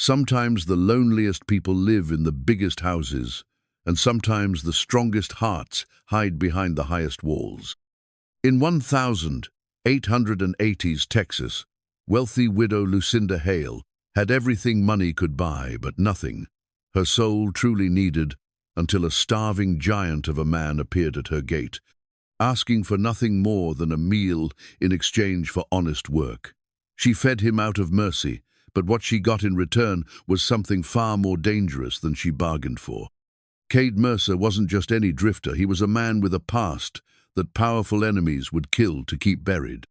Sometimes the loneliest people live in the biggest houses, and sometimes the strongest hearts hide behind the highest walls. In 1880s Texas, wealthy widow Lucinda Hale had everything money could buy, but nothing her soul truly needed, until a starving giant of a man appeared at her gate, asking for nothing more than a meal in exchange for honest work. She fed him out of mercy, but what she got in return was something far more dangerous than she bargained for. Cade Mercer wasn't just any drifter, he was a man with a past that powerful enemies would kill to keep buried.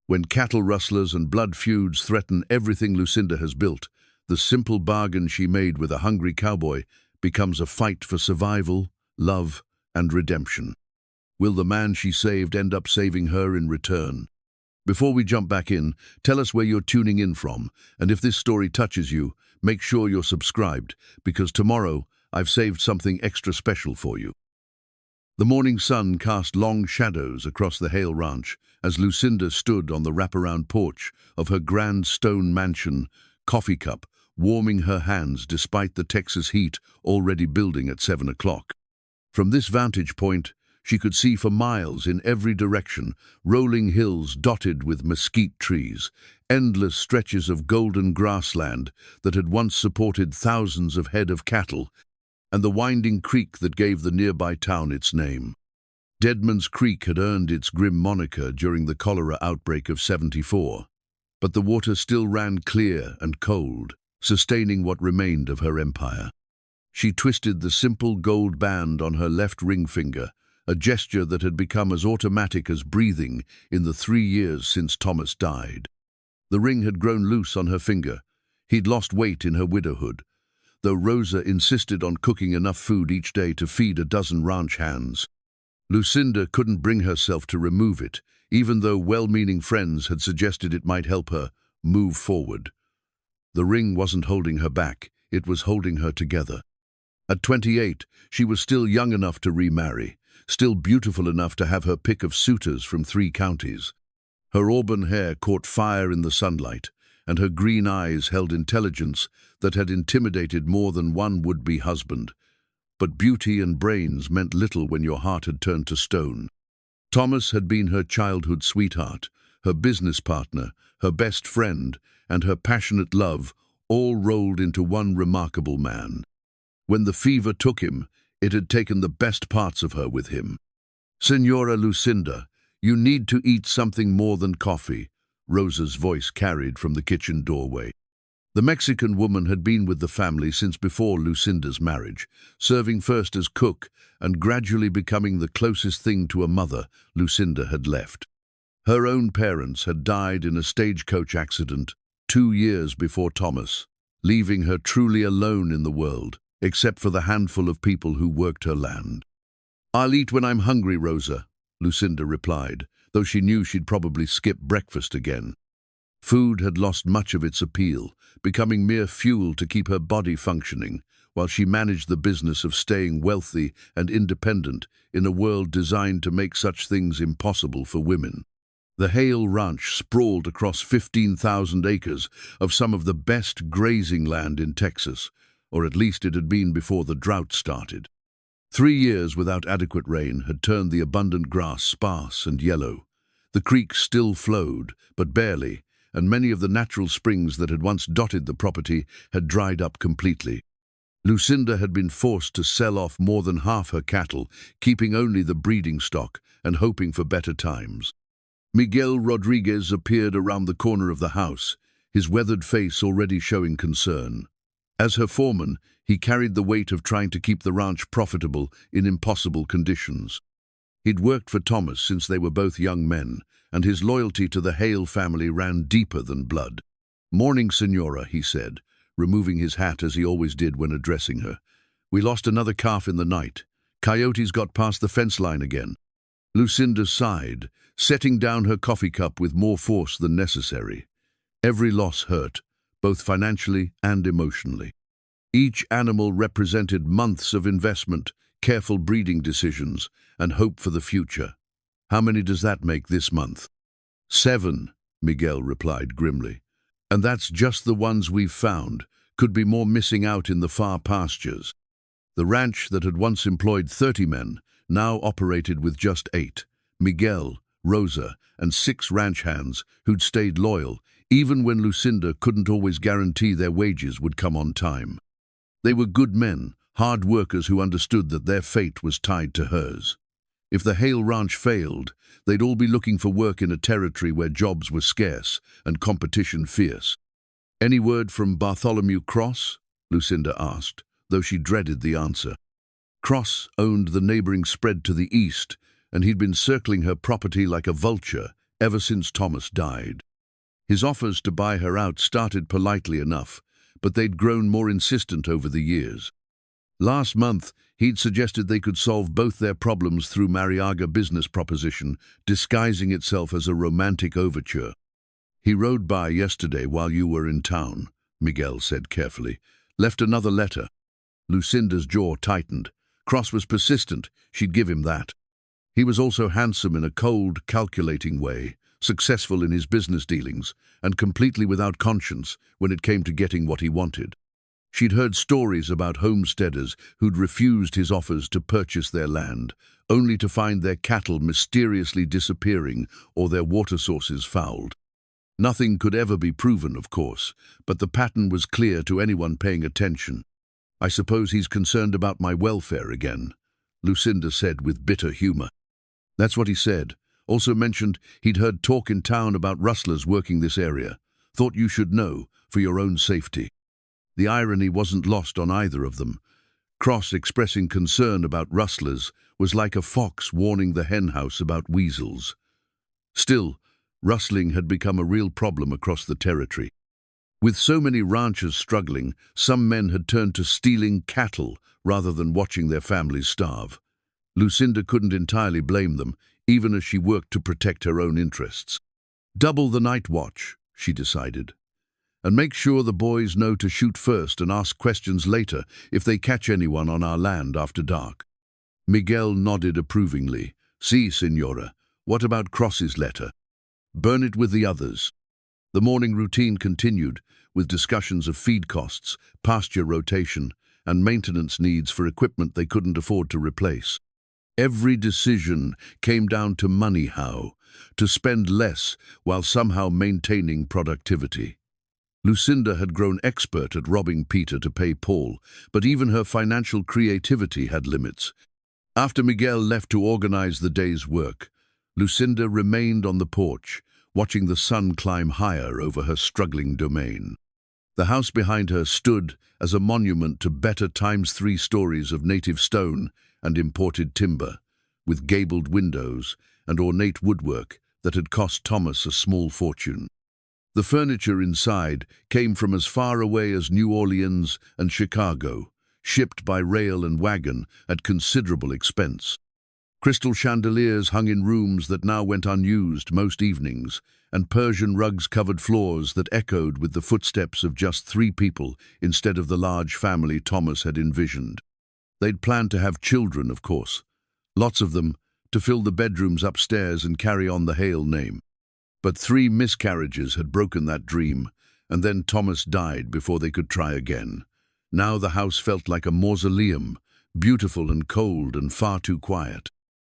When cattle rustlers and blood feuds threaten everything Lucinda has built, the simple bargain she made with a hungry cowboy becomes a fight for survival, love, and redemption. Will the man she saved end up saving her in return? Before we jump back in, tell us where you're tuning in from, and if this story touches you, make sure you're subscribed, because tomorrow I've saved something extra special for you. The morning sun cast long shadows across the Hale ranch as Lucinda stood on the wraparound porch of her grand stone mansion, coffee cup warming her hands despite the Texas heat already building at 7 o'clock. From this vantage point, she could see for miles in every direction rolling hills dotted with mesquite trees, endless stretches of golden grassland that had once supported thousands of head of cattle, and the winding creek that gave the nearby town its name. Deadman's Creek had earned its grim moniker during the cholera outbreak of '74, but the water still ran clear and cold, sustaining what remained of her empire. She twisted the simple gold band on her left ring finger, a gesture that had become as automatic as breathing in the 3 years since Thomas died. The ring had grown loose on her finger. He'd lost weight in her widowhood, though Rosa insisted on cooking enough food each day to feed a dozen ranch hands. Lucinda couldn't bring herself to remove it, even though well-meaning friends had suggested it might help her move forward. The ring wasn't holding her back, it was holding her together. At 28, she was still young enough to remarry, still beautiful enough to have her pick of suitors from 3 counties. Her auburn hair caught fire in the sunlight, and her green eyes held intelligence that had intimidated more than one would-be husband. But beauty and brains meant little when your heart had turned to stone. Thomas had been her childhood sweetheart, her business partner, her best friend, and her passionate love, all rolled into one remarkable man. When the fever took him, it had taken the best parts of her with him. "Senora Lucinda, you need to eat something more than coffee," Rosa's voice carried from the kitchen doorway. The Mexican woman had been with the family since before Lucinda's marriage, serving first as cook and gradually becoming the closest thing to a mother Lucinda had left. Her own parents had died in a stagecoach accident 2 years before Thomas, leaving her truly alone in the world, except for the handful of people who worked her land. "I'll eat when I'm hungry, Rosa," Lucinda replied, though she knew she'd probably skip breakfast again. Food had lost much of its appeal, becoming mere fuel to keep her body functioning, while she managed the business of staying wealthy and independent in a world designed to make such things impossible for women. The Hale Ranch sprawled across 15,000 acres of some of the best grazing land in Texas, or at least it had been before the drought started. 3 years without adequate rain had turned the abundant grass sparse and yellow. The creek still flowed, but barely, and many of the natural springs that had once dotted the property had dried up completely. Lucinda had been forced to sell off more than half her cattle, keeping only the breeding stock and hoping for better times. Miguel Rodriguez appeared around the corner of the house, his weathered face already showing concern. As her foreman, he carried the weight of trying to keep the ranch profitable in impossible conditions. He'd worked for Thomas since they were both young men, and his loyalty to the Hale family ran deeper than blood. "Morning, Senora," he said, removing his hat as he always did when addressing her. "We lost another calf in the night. Coyotes got past the fence line again." Lucinda sighed, setting down her coffee cup with more force than necessary. Every loss hurt, both financially and emotionally. Each animal represented months of investment, careful breeding decisions, and hope for the future. "How many does that make this month?" "7, Miguel replied grimly. "And that's just the ones we've found. could be more missing out in the far pastures. The ranch that had once employed 30 men now operated with just 8, Miguel, Rosa, and 6 ranch hands who'd stayed loyal, even when Lucinda couldn't always guarantee their wages would come on time. They were good men, hard workers who understood that their fate was tied to hers. If the Hale Ranch failed, they'd all be looking for work in a territory where jobs were scarce and competition fierce. "Any word from Bartholomew Cross?" Lucinda asked, though she dreaded the answer. Cross owned the neighboring spread to the east, and he'd been circling her property like a vulture ever since Thomas died. His offers to buy her out started politely enough, but they'd grown more insistent over the years. Last month, he'd suggested they could solve both their problems through Mariaga business proposition, disguising itself as a romantic overture. "He rode by yesterday while you were in town," Miguel said carefully. "Left another letter." Lucinda's jaw tightened. Cross was persistent, she'd give him that. He was also handsome in a cold, calculating way, successful in his business dealings, and completely without conscience when it came to getting what he wanted. She'd heard stories about homesteaders who'd refused his offers to purchase their land, only to find their cattle mysteriously disappearing or their water sources fouled. Nothing could ever be proven, of course, but the pattern was clear to anyone paying attention. "I suppose he's concerned about my welfare again," Lucinda said with bitter humor. "That's what he said. Also mentioned he'd heard talk in town about rustlers working this area. Thought you should know, for your own safety." The irony wasn't lost on either of them. Cross expressing concern about rustlers was like a fox warning the henhouse about weasels. Still, rustling had become a real problem across the territory. With so many ranchers struggling, some men had turned to stealing cattle rather than watching their families starve. Lucinda couldn't entirely blame them, even as she worked to protect her own interests. "Double the night watch," she decided. "And make sure the boys know to shoot first and ask questions later if they catch anyone on our land after dark." Miguel nodded approvingly. "Si, Senora. What about Cross's letter?" "Burn it with the others." The morning routine continued, with discussions of feed costs, pasture rotation, and maintenance needs for equipment they couldn't afford to replace. Every decision came down to money, how to spend less while somehow maintaining productivity. Lucinda had grown expert at robbing Peter to pay Paul, but even her financial creativity had limits. After Miguel left to organize the day's work, Lucinda remained on the porch, watching the sun climb higher over her struggling domain. The house behind her stood as a monument to better ×3 stories of native stone and imported timber, with gabled windows and ornate woodwork that had cost Thomas a small fortune. The furniture inside came from as far away as New Orleans and Chicago, shipped by rail and wagon at considerable expense. Crystal chandeliers hung in rooms that now went unused most evenings, and Persian rugs covered floors that echoed with the footsteps of just 3 people instead of the large family Thomas had envisioned. They'd planned to have children, of course, lots of them, to fill the bedrooms upstairs and carry on the Hale name. But 3 miscarriages had broken that dream, and then Thomas died before they could try again. Now the house felt like a mausoleum, beautiful and cold and far too quiet.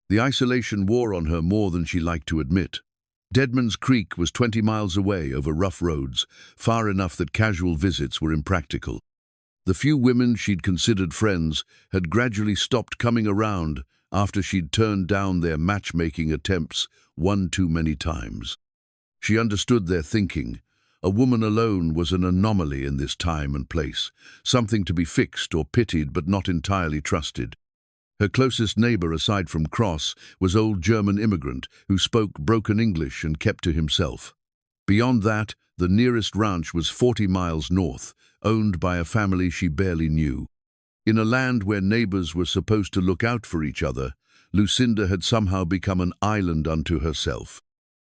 The isolation wore on her more than she liked to admit. Deadman's Creek was 20 miles away over rough roads, far enough that casual visits were impractical. The few women she'd considered friends had gradually stopped coming around after she'd turned down their matchmaking attempts one too many times. She understood their thinking. A woman alone was an anomaly in this time and place, something to be fixed or pitied but not entirely trusted. Her closest neighbor aside from Cross was old German immigrant who spoke broken English and kept to himself. Beyond that, the nearest ranch was 40 miles north, owned by a family she barely knew. In a land where neighbors were supposed to look out for each other, Lucinda had somehow become an island unto herself.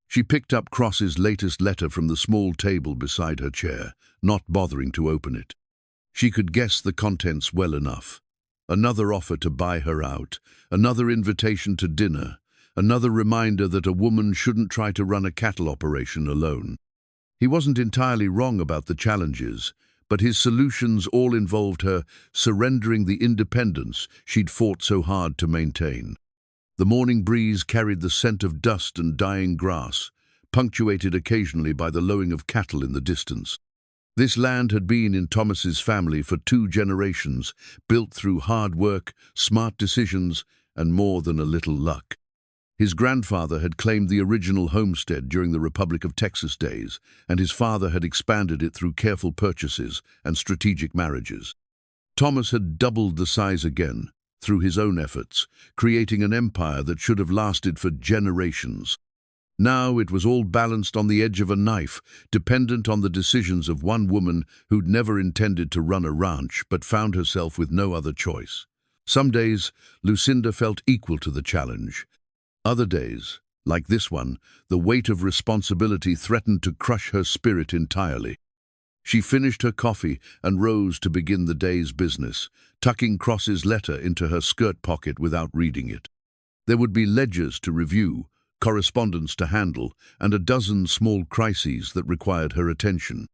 She picked up Cross's latest letter from the small table beside her chair, not bothering to open it. She could guess the contents well enough. Another offer to buy her out, another invitation to dinner, another reminder that a woman shouldn't try to run a cattle operation alone. He wasn't entirely wrong about the challenges, but his solutions all involved her surrendering the independence she'd fought so hard to maintain. The morning breeze carried the scent of dust and dying grass, punctuated occasionally by the lowing of cattle in the distance. This land had been in Thomas's family for 2 generations, built through hard work, smart decisions, and more than a little luck. His grandfather had claimed the original homestead during the Republic of Texas days, and his father had expanded it through careful purchases and strategic marriages. Thomas had doubled the size again, through his own efforts, creating an empire that should have lasted for generations. Now it was all balanced on the edge of a knife, dependent on the decisions of one woman who'd never intended to run a ranch but found herself with no other choice. Some days, Lucinda felt equal to the challenge. Other days, like this one, the weight of responsibility threatened to crush her spirit entirely. She finished her coffee and rose to begin the day's business, tucking Cross's letter into her skirt pocket without reading it. There would be ledgers to review, correspondence to handle, and a dozen small crises that required her attention.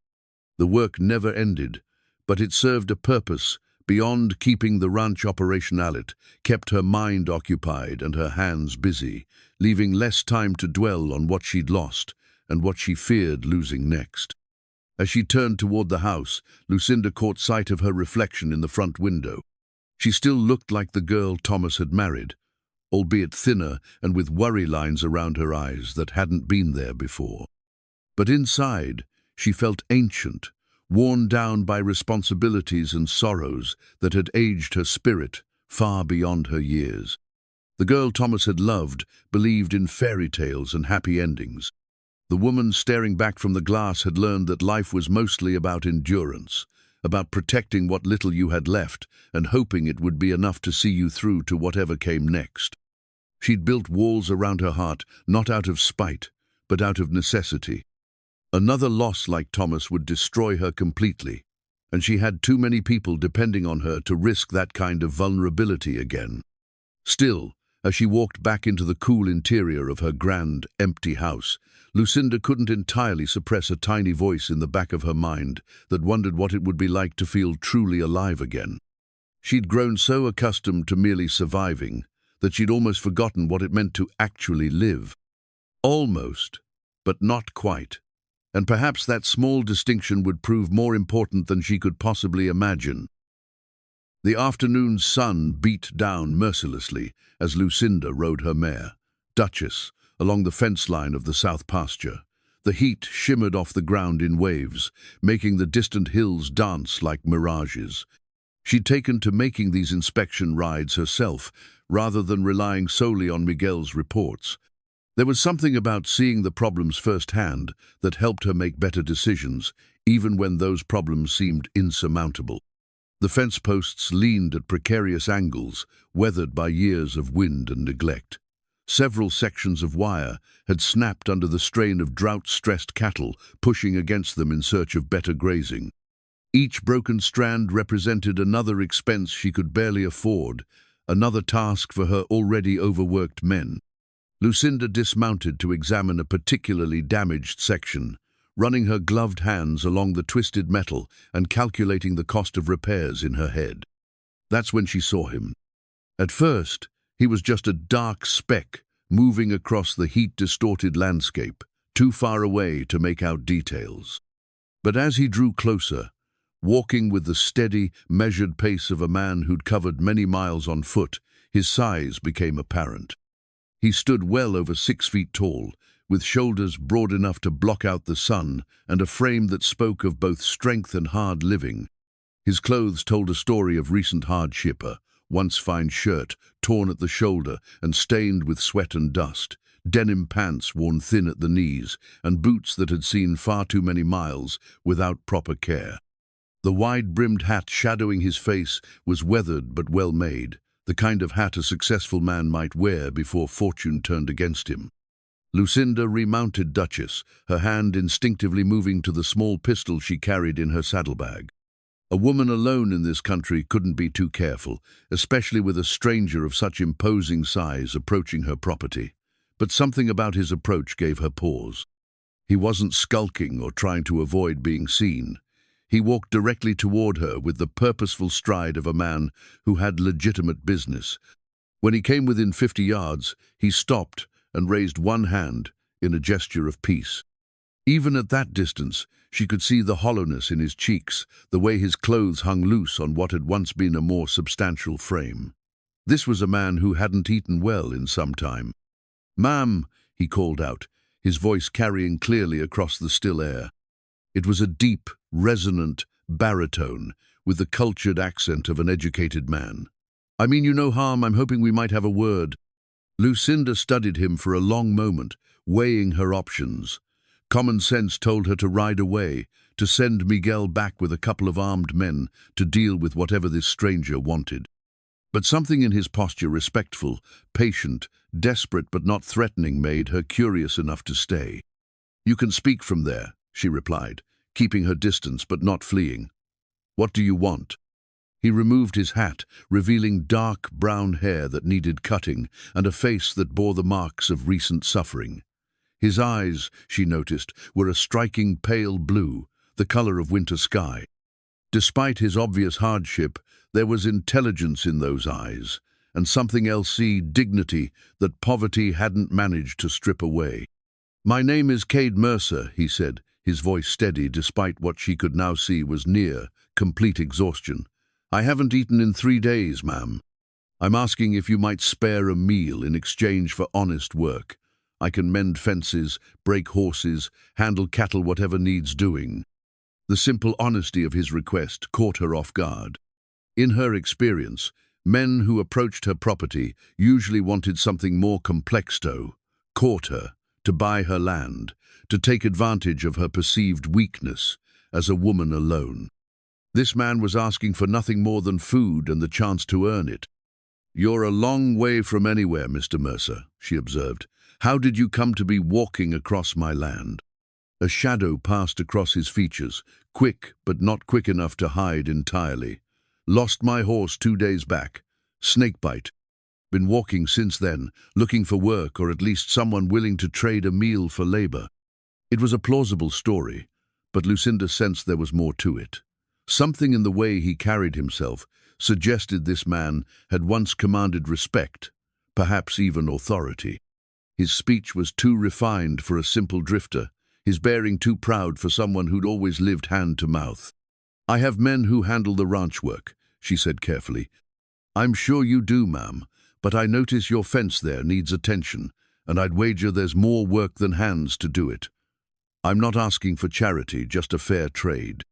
The work never ended, but it served a purpose beyond keeping the ranch operational. It kept her mind occupied and her hands busy, leaving less time to dwell on what she'd lost and what she feared losing next. As she turned toward the house, Lucinda caught sight of her reflection in the front window. She still looked like the girl Thomas had married, albeit thinner and with worry lines around her eyes that hadn't been there before. But inside, she felt ancient, worn down by responsibilities and sorrows that had aged her spirit far beyond her years. The girl Thomas had loved believed in fairy tales and happy endings. The woman staring back from the glass had learned that life was mostly about endurance, about protecting what little you had left and hoping it would be enough to see you through to whatever came next. She'd built walls around her heart, not out of spite, but out of necessity. Another loss like Thomas would destroy her completely, and she had too many people depending on her to risk that kind of vulnerability again. Still, as she walked back into the cool interior of her grand, empty house, Lucinda couldn't entirely suppress a tiny voice in the back of her mind that wondered what it would be like to feel truly alive again. She'd grown so accustomed to merely surviving that she'd almost forgotten what it meant to actually live. Almost, but not quite. And perhaps that small distinction would prove more important than she could possibly imagine. The afternoon sun beat down mercilessly as Lucinda rode her mare, Duchess, along the fence line of the south pasture. The heat shimmered off the ground in waves, making the distant hills dance like mirages. She'd taken to making these inspection rides herself, rather than relying solely on Miguel's reports. There was something about seeing the problems firsthand that helped her make better decisions, even when those problems seemed insurmountable. The fence posts leaned at precarious angles, weathered by years of wind and neglect. Several sections of wire had snapped under the strain of drought-stressed cattle pushing against them in search of better grazing. Each broken strand represented another expense she could barely afford, another task for her already overworked men. Lucinda dismounted to examine a particularly damaged section, running her gloved hands along the twisted metal and calculating the cost of repairs in her head. That's when she saw him. At first, he was just a dark speck moving across the heat-distorted landscape, too far away to make out details. But as he drew closer, walking with the steady, measured pace of a man who'd covered many miles on foot, his size became apparent. He stood well over 6 feet tall, with shoulders broad enough to block out the sun and a frame that spoke of both strength and hard living. His clothes told a story of recent hardship, a once fine shirt torn at the shoulder and stained with sweat and dust, denim pants worn thin at the knees, and boots that had seen far too many miles without proper care. The wide-brimmed hat shadowing his face was weathered but well-made, the kind of hat a successful man might wear before fortune turned against him. Lucinda remounted Duchess, her hand instinctively moving to the small pistol she carried in her saddlebag. A woman alone in this country couldn't be too careful, especially with a stranger of such imposing size approaching her property. But something about his approach gave her pause. He wasn't skulking or trying to avoid being seen. He walked directly toward her with the purposeful stride of a man who had legitimate business. When he came within 50 yards, he stopped and raised one hand in a gesture of peace. Even at that distance, she could see the hollowness in his cheeks, the way his clothes hung loose on what had once been a more substantial frame. This was a man who hadn't eaten well in some time. "Ma'am," he called out, his voice carrying clearly across the still air. It was a deep, resonant baritone with the cultured accent of an educated man. "I mean you no harm. I'm hoping we might have a word." Lucinda studied him for a long moment, weighing her options. Common sense told her to ride away, to send Miguel back with a couple of armed men to deal with whatever this stranger wanted. But something in his posture, respectful, patient, desperate but not threatening, made her curious enough to stay. "You can speak from there," she replied, keeping her distance but not fleeing. "What do you want?" He removed his hat, revealing dark brown hair that needed cutting and a face that bore the marks of recent suffering. His eyes, she noticed, were a striking pale blue, the color of winter sky. Despite his obvious hardship, there was intelligence in those eyes, and something else, dignity, that poverty hadn't managed to strip away. "My name is Cade Mercer," he said, his voice steady despite what she could now see was near complete exhaustion. "I haven't eaten in 3 days, ma'am. I'm asking if you might spare a meal in exchange for honest work. I can mend fences, break horses, handle cattle, whatever needs doing." The simple honesty of his request caught her off guard. In her experience, men who approached her property usually wanted something more complex to court her, to buy her land, to take advantage of her perceived weakness as a woman alone. This man was asking for nothing more than food and the chance to earn it. "You're a long way from anywhere, Mr. Mercer," she observed. "How did you come to be walking across my land?" A shadow passed across his features, quick but not quick enough to hide entirely. "Lost my horse 2 days back. Snakebite. Been walking since then, looking for work or at least someone willing to trade a meal for labor." It was a plausible story, but Lucinda sensed there was more to it. Something in the way he carried himself suggested this man had once commanded respect, perhaps even authority. His speech was too refined for a simple drifter, his bearing too proud for someone who'd always lived hand to mouth. "I have men who handle the ranch work," she said carefully. "I'm sure you do, ma'am, but I notice your fence there needs attention, and I'd wager there's more work than hands to do it. I'm not asking for charity, just a fair trade."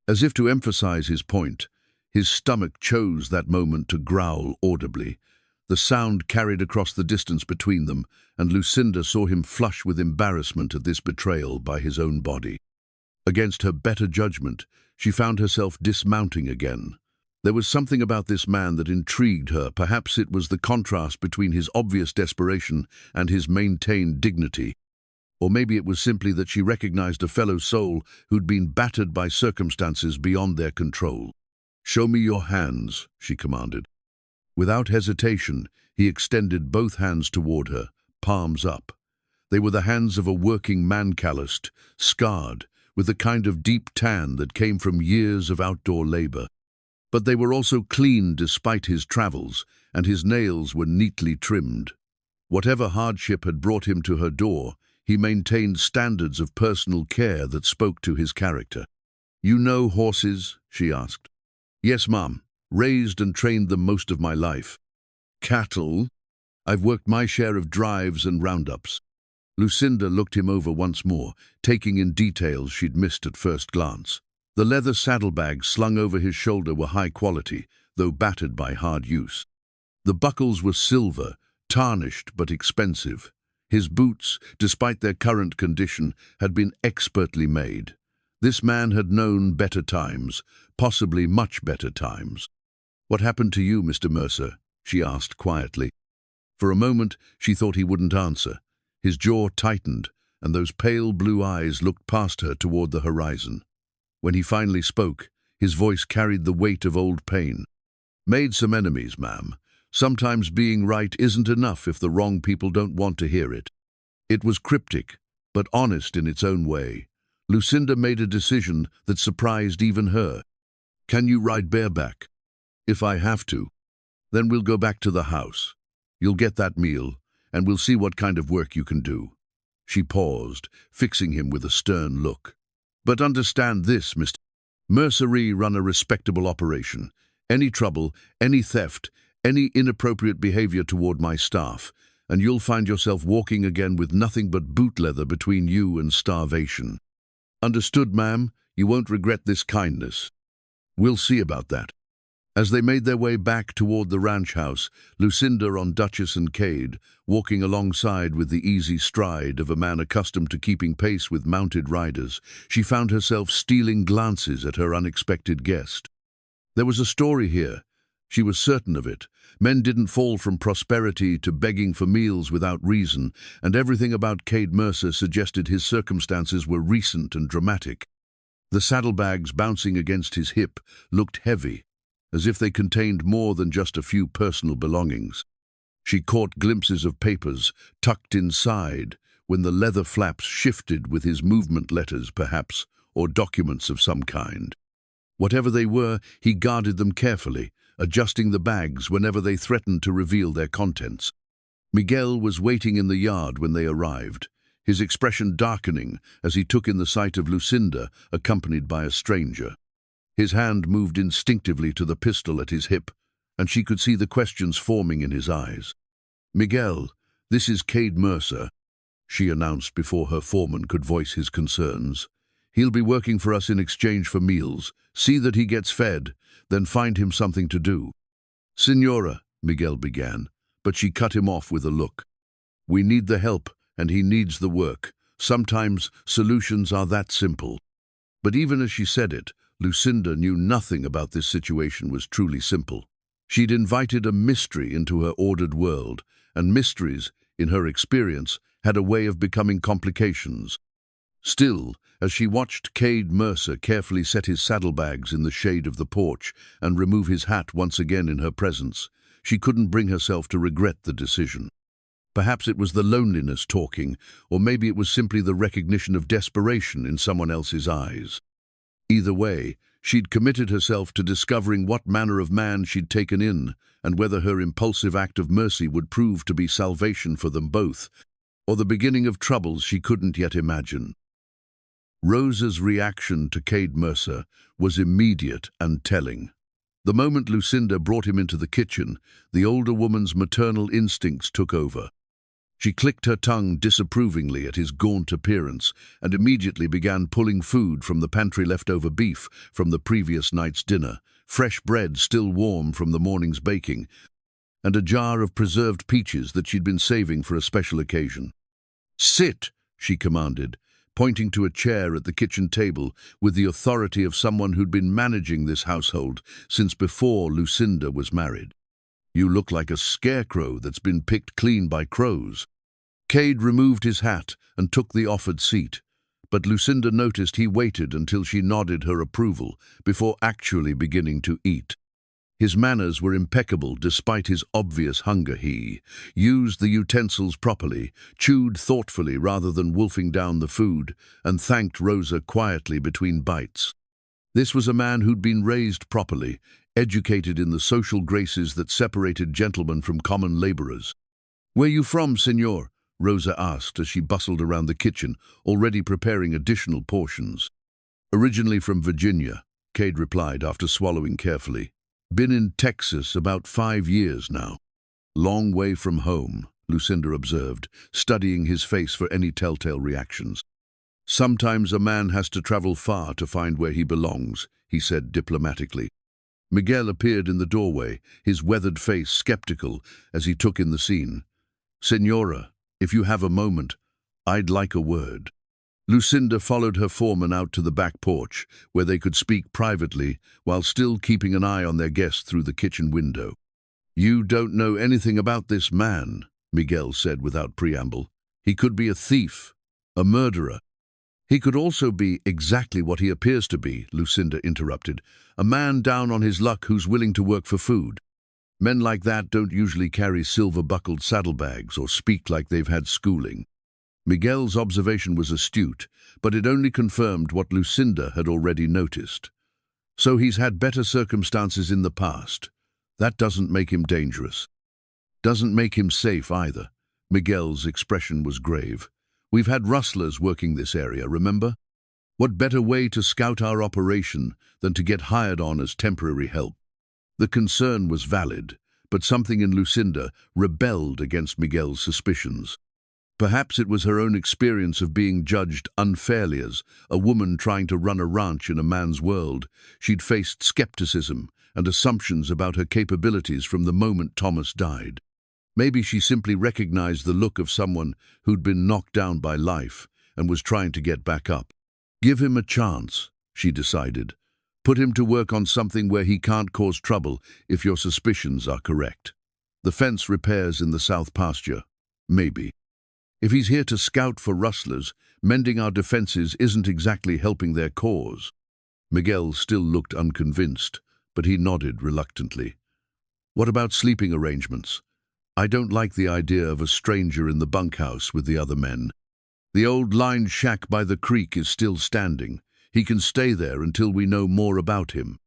As if to emphasize his point, his stomach chose that moment to growl audibly. The sound carried across the distance between them, and Lucinda saw him flush with embarrassment at this betrayal by his own body. Against her better judgment, she found herself dismounting again. There was something about this man that intrigued her. Perhaps it was the contrast between his obvious desperation and his maintained dignity. Or maybe it was simply that she recognized a fellow soul who'd been battered by circumstances beyond their control. "Show me your hands," she commanded. Without hesitation, he extended both hands toward her, palms up. They were the hands of a working man, calloused, scarred, with the kind of deep tan that came from years of outdoor labor. But they were also clean despite his travels, and his nails were neatly trimmed. Whatever hardship had brought him to her door, he maintained standards of personal care that spoke to his character. "You know horses?" she asked. "Yes, ma'am. Raised and trained them most of my life." "Cattle?" "I've worked my share of drives and roundups." Lucinda looked him over once more, taking in details she'd missed at first glance. The leather saddlebags slung over his shoulder were high quality, though battered by hard use. The buckles were silver, tarnished but expensive. His boots, despite their current condition, had been expertly made. This man had known better times, possibly much better times. "What happened to you, Mr. Mercer?" she asked quietly. For a moment, she thought he wouldn't answer. His jaw tightened, and those pale blue eyes looked past her toward the horizon. When he finally spoke, his voice carried the weight of old pain. "Made some enemies, ma'am. Sometimes being right isn't enough if the wrong people don't want to hear it." It was cryptic, but honest in its own way. Lucinda made a decision that surprised even her. "Can you ride bareback?" "If I have to. Then we'll go back to the house. You'll get that meal, and we'll see what kind of work you can do." She paused, fixing him with a stern look. "But understand this, Mr. Mercer run a respectable operation. Any trouble, any theft, any inappropriate behavior toward my staff, and you'll find yourself walking again with nothing but boot leather between you and starvation. Understood, ma'am? You won't regret this kindness." "We'll see about that." As they made their way back toward the ranch house, Lucinda on Duchess and Cade, walking alongside with the easy stride of a man accustomed to keeping pace with mounted riders, she found herself stealing glances at her unexpected guest. There was a story here. She was certain of it. Men didn't fall from prosperity to begging for meals without reason, and everything about Cade Mercer suggested his circumstances were recent and dramatic. The saddlebags bouncing against his hip looked heavy, as if they contained more than just a few personal belongings. She caught glimpses of papers tucked inside when the leather flaps shifted with his movement letters, perhaps, or documents of some kind. Whatever they were, he guarded them carefully, adjusting the bags whenever they threatened to reveal their contents. Miguel was waiting in the yard when they arrived, his expression darkening as he took in the sight of Lucinda, accompanied by a stranger. His hand moved instinctively to the pistol at his hip, and she could see the questions forming in his eyes. "Miguel, this is Cade Mercer," she announced before her foreman could voice his concerns. "He'll be working for us in exchange for meals. See that he gets fed, then find him something to do." "Senora," Miguel began, but she cut him off with a look. "We need the help, and he needs the work. Sometimes solutions are that simple." But even as she said it, Lucinda knew nothing about this situation was truly simple. She'd invited a mystery into her ordered world, and mysteries, in her experience, had a way of becoming complications. Still, as she watched Cade Mercer carefully set his saddlebags in the shade of the porch and remove his hat once again in her presence, she couldn't bring herself to regret the decision. Perhaps it was the loneliness talking, or maybe it was simply the recognition of desperation in someone else's eyes. Either way, she'd committed herself to discovering what manner of man she'd taken in, and whether her impulsive act of mercy would prove to be salvation for them both, or the beginning of troubles she couldn't yet imagine. Rosa's reaction to Cade Mercer was immediate and telling. The moment Lucinda brought him into the kitchen, the older woman's maternal instincts took over. She clicked her tongue disapprovingly at his gaunt appearance and immediately began pulling food from the pantry, leftover beef from the previous night's dinner, fresh bread still warm from the morning's baking, and a jar of preserved peaches that she'd been saving for a special occasion. "Sit," she commanded, pointing to a chair at the kitchen table with the authority of someone who'd been managing this household since before Lucinda was married. "You look like a scarecrow that's been picked clean by crows." Cade removed his hat and took the offered seat, but Lucinda noticed he waited until she nodded her approval before actually beginning to eat. His manners were impeccable despite his obvious hunger. He used the utensils properly, chewed thoughtfully rather than wolfing down the food, and thanked Rosa quietly between bites. This was a man who'd been raised properly, educated in the social graces that separated gentlemen from common laborers. "Where you from, senor?" Rosa asked as she bustled around the kitchen, already preparing additional portions. "Originally from Virginia," Cade replied after swallowing carefully. "Been in Texas about 5 years now." "Long way from home," Lucinda observed, studying his face for any telltale reactions. "Sometimes a man has to travel far to find where he belongs," he said diplomatically. Miguel appeared in the doorway, his weathered face skeptical as he took in the scene. "Senora, if you have a moment, I'd like a word." Lucinda followed her foreman out to the back porch, where they could speak privately while still keeping an eye on their guest through the kitchen window. "You don't know anything about this man," Miguel said without preamble. "He could be a thief, a murderer." "He could also be exactly what he appears to be," Lucinda interrupted. "A man down on his luck who's willing to work for food. Men like that don't usually carry silver-buckled saddlebags or speak like they've had schooling." Miguel's observation was astute, but it only confirmed what Lucinda had already noticed. So he's had better circumstances in the past. That doesn't make him dangerous. Doesn't make him safe either. Miguel's expression was grave. We've had rustlers working this area, remember? What better way to scout our operation than to get hired on as temporary help? The concern was valid, but something in Lucinda rebelled against Miguel's suspicions. Perhaps it was her own experience of being judged unfairly as a woman trying to run a ranch in a man's world. She'd faced skepticism and assumptions about her capabilities from the moment Thomas died. Maybe she simply recognized the look of someone who'd been knocked down by life and was trying to get back up. Give him a chance, she decided. Put him to work on something where he can't cause trouble if your suspicions are correct. The fence repairs in the south pasture? Maybe. If he's here to scout for rustlers, mending our defenses isn't exactly helping their cause. Miguel still looked unconvinced, but he nodded reluctantly. What about sleeping arrangements? I don't like the idea of a stranger in the bunkhouse with the other men. The old lined shack by the creek is still standing. He can stay there until we know more about him.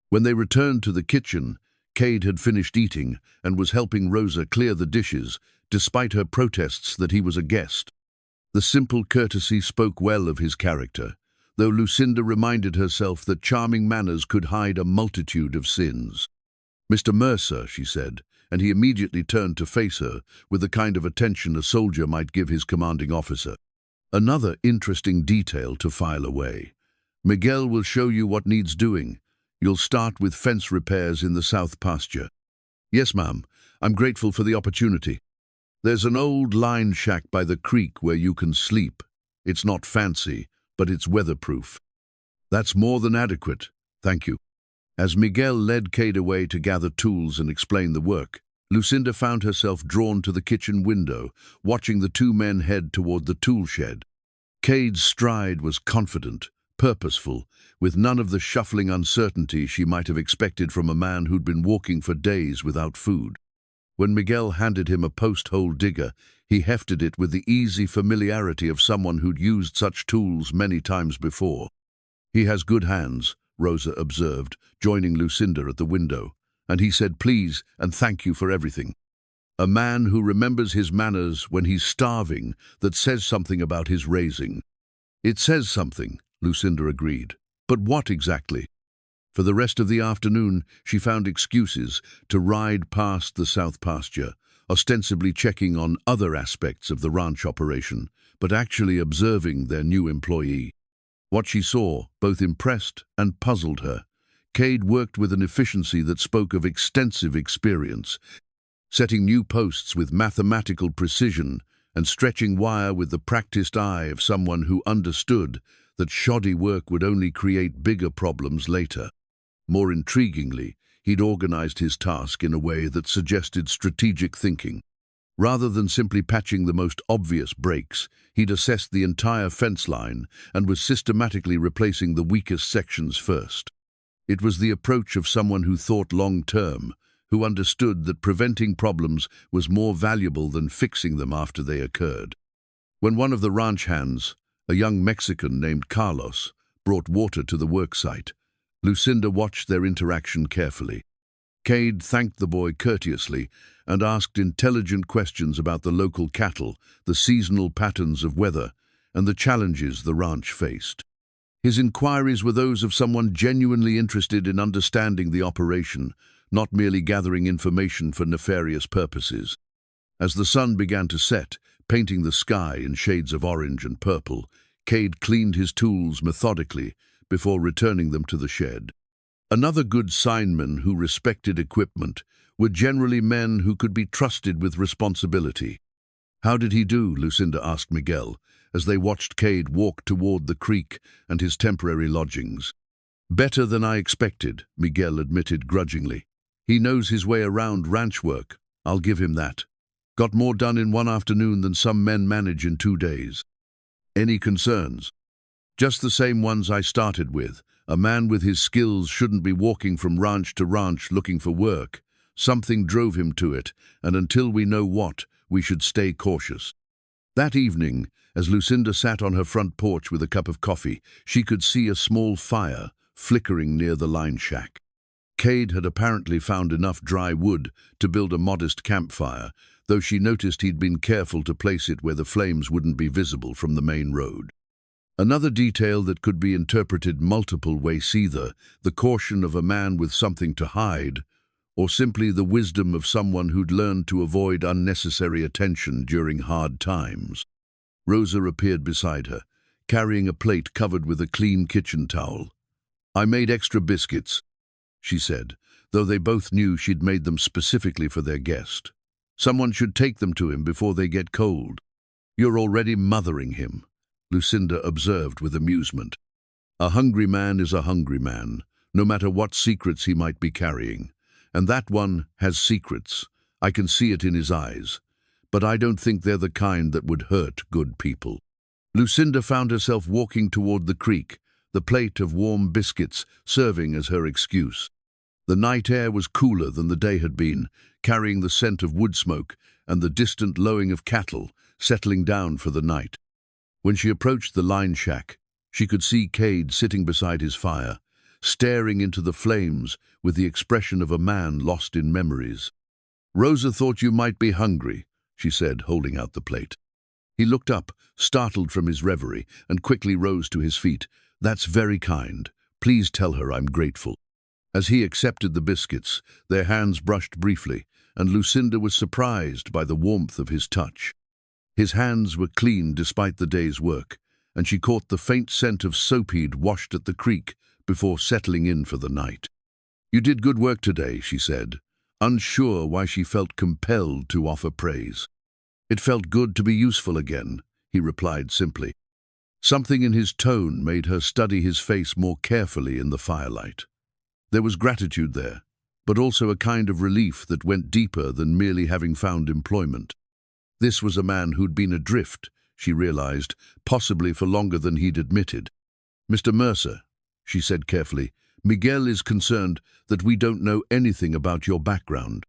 When they returned to the kitchen, Cade had finished eating and was helping Rosa clear the dishes, despite her protests that he was a guest. The simple courtesy spoke well of his character, though Lucinda reminded herself that charming manners could hide a multitude of sins. "Mr. Mercer," she said, and he immediately turned to face her with the kind of attention a soldier might give his commanding officer. Another interesting detail to file away. Miguel will show you what needs doing. You'll start with fence repairs in the south pasture. Yes, ma'am. I'm grateful for the opportunity. There's an old line shack by the creek where you can sleep. It's not fancy, but it's weatherproof. That's more than adequate. Thank you. As Miguel led Cade away to gather tools and explain the work, Lucinda found herself drawn to the kitchen window, watching the two men head toward the tool shed. Cade's stride was confident, purposeful, with none of the shuffling uncertainty she might have expected from a man who'd been walking for days without food. When Miguel handed him a post-hole digger, he hefted it with the easy familiarity of someone who'd used such tools many times before. He has good hands, Rosa observed, joining Lucinda at the window, and he said please and thank you for everything. A man who remembers his manners when he's starving, that says something about his raising. It says something, Lucinda agreed. But what exactly? For the rest of the afternoon, she found excuses to ride past the south pasture, ostensibly checking on other aspects of the ranch operation, but actually observing their new employee. What she saw both impressed and puzzled her. Cade worked with an efficiency that spoke of extensive experience, setting new posts with mathematical precision and stretching wire with the practiced eye of someone who understood that shoddy work would only create bigger problems later. More intriguingly, he'd organized his task in a way that suggested strategic thinking. Rather than simply patching the most obvious breaks, he'd assessed the entire fence line and was systematically replacing the weakest sections first. It was the approach of someone who thought long-term, who understood that preventing problems was more valuable than fixing them after they occurred. When one of the ranch hands, a young Mexican named Carlos, brought water to the work site, Lucinda watched their interaction carefully. Cade thanked the boy courteously and asked intelligent questions about the local cattle, the seasonal patterns of weather, and the challenges the ranch faced. His inquiries were those of someone genuinely interested in understanding the operation, not merely gathering information for nefarious purposes. As the sun began to set, painting the sky in shades of orange and purple, Cade cleaned his tools methodically before returning them to the shed. Another good signman who respected equipment were generally men who could be trusted with responsibility. "How did he do?" Lucinda asked Miguel, as they watched Cade walk toward the creek and his temporary lodgings. "Better than I expected," Miguel admitted grudgingly. "He knows his way around ranch work, I'll give him that. Got more done in one afternoon than some men manage in 2 days. Any concerns?" "Just the same ones I started with. A man with his skills shouldn't be walking from ranch to ranch looking for work. Something drove him to it, and until we know what, we should stay cautious." That evening, As Lucinda sat on her front porch with a cup of coffee, she could see a small fire flickering near the line shack. Cade had apparently found enough dry wood to build a modest campfire, though she noticed he'd been careful to place it where the flames wouldn't be visible from the main road. Another detail that could be interpreted multiple ways: either the caution of a man with something to hide, or simply the wisdom of someone who'd learned to avoid unnecessary attention during hard times. Rosa appeared beside her, carrying a plate covered with a clean kitchen towel. "I made extra biscuits," she said, though they both knew she'd made them specifically for their guest. "Someone should take them to him before they get cold." "You're already mothering him," Lucinda observed with amusement. "A hungry man is a hungry man, no matter what secrets he might be carrying. And that one has secrets. I can see it in his eyes. But I don't think they're the kind that would hurt good people." Lucinda found herself walking toward the creek, the plate of warm biscuits serving as her excuse. The night air was cooler than the day had been, carrying the scent of wood smoke and the distant lowing of cattle settling down for the night. When she approached the line shack, she could see Cade sitting beside his fire, staring into the flames with the expression of a man lost in memories. "Rosa thought you might be hungry," she said, holding out the plate. He looked up, startled from his reverie, and quickly rose to his feet. "That's very kind. Please tell her I'm grateful." As he accepted the biscuits, their hands brushed briefly, and Lucinda was surprised by the warmth of his touch. His hands were clean despite the day's work, and she caught the faint scent of soap he'd washed at the creek before settling in for the night. "You did good work today," she said, unsure why she felt compelled to offer praise. "It felt good to be useful again," he replied simply. Something in his tone made her study his face more carefully in the firelight. There was gratitude there, but also a kind of relief that went deeper than merely having found employment. This was a man who'd been adrift, she realized, possibly for longer than he'd admitted. "Mr. Mercer," she said carefully, "Miguel is concerned that we don't know anything about your background.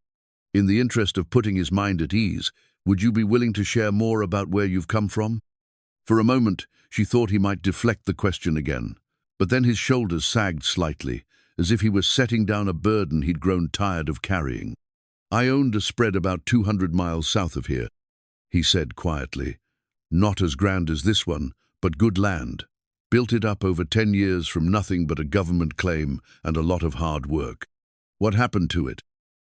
In the interest of putting his mind at ease, would you be willing to share more about where you've come from?" For a moment, she thought he might deflect the question again, but then his shoulders sagged slightly, as if he was setting down a burden he'd grown tired of carrying. "I owned a spread about 200 miles south of here," he said quietly. "Not as grand as this one, but good land. Built it up over 10 years from nothing but a government claim and a lot of hard work. What happened to it?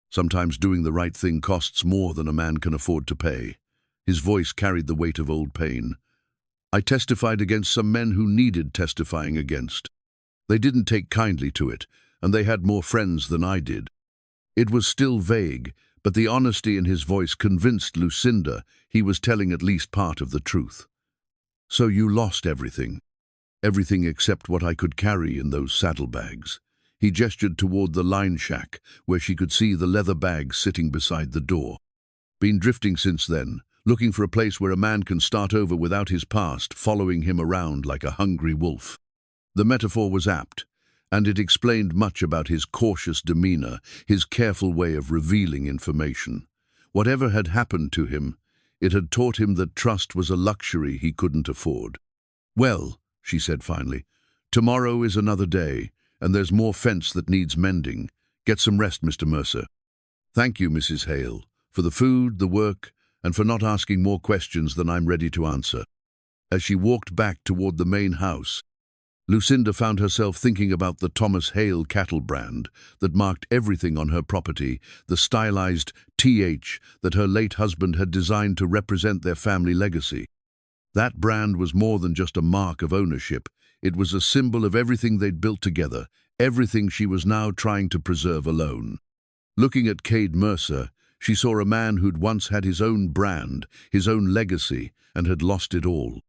Sometimes doing the right thing costs more than a man can afford to pay." His voice carried the weight of old pain. "I testified against some men who needed testifying against. They didn't take kindly to it, and they had more friends than I did." It was still vague, but the honesty in his voice convinced Lucinda he was telling at least part of the truth. "So you lost everything?" "Everything except what I could carry in those saddlebags." He gestured toward the line shack, where she could see the leather bags sitting beside the door. "Been drifting since then, looking for a place where a man can start over without his past following him around like a hungry wolf." The metaphor was apt, and it explained much about his cautious demeanor, his careful way of revealing information. Whatever had happened to him, it had taught him that trust was a luxury he couldn't afford. "Well," she said finally, "tomorrow is another day, and there's more fence that needs mending. Get some rest, Mr. Mercer." "Thank you, Mrs. Hale, for the food, the work, and for not asking more questions than I'm ready to answer." As she walked back toward the main house, Lucinda found herself thinking about the Thomas Hale cattle brand that marked everything on her property, the stylized TH that her late husband had designed to represent their family legacy. That brand was more than just a mark of ownership. It was a symbol of everything they'd built together, everything she was now trying to preserve alone. Looking at Cade Mercer, she saw a man who'd once had his own brand, his own legacy, and had lost it all.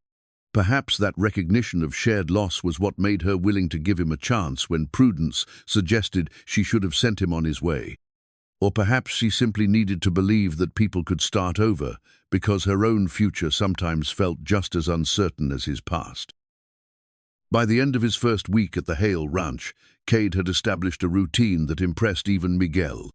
Perhaps that recognition of shared loss was what made her willing to give him a chance when prudence suggested she should have sent him on his way. Or perhaps she simply needed to believe that people could start over, because her own future sometimes felt just as uncertain as his past. By the end of his first week at the Hale ranch, Cade had established a routine that impressed even Miguel.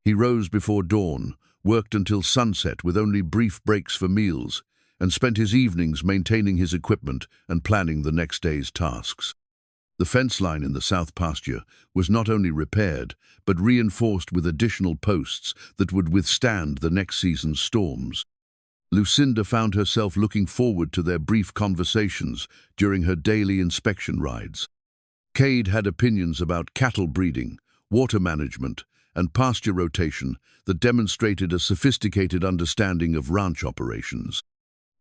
He rose before dawn, worked until sunset with only brief breaks for meals, and spent his evenings maintaining his equipment and planning the next day's tasks. The fence line in the south pasture was not only repaired, but reinforced with additional posts that would withstand the next season's storms. Lucinda found herself looking forward to their brief conversations during her daily inspection rides. Cade had opinions about cattle breeding, water management, and pasture rotation that demonstrated a sophisticated understanding of ranch operations.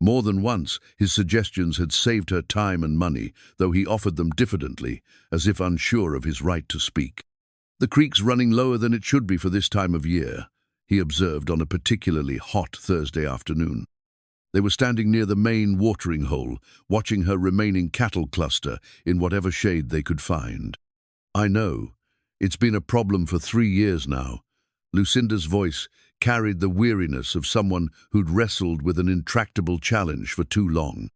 More than once, his suggestions had saved her time and money, though he offered them diffidently, as if unsure of his right to speak. "The creek's running lower than it should be for this time of year," he observed on a particularly hot Thursday afternoon. They were standing near the main watering hole, watching her remaining cattle cluster in whatever shade they could find. "I know. It's been a problem for 3 years now." Lucinda's voice carried the weariness of someone who'd wrestled with an intractable challenge for too long.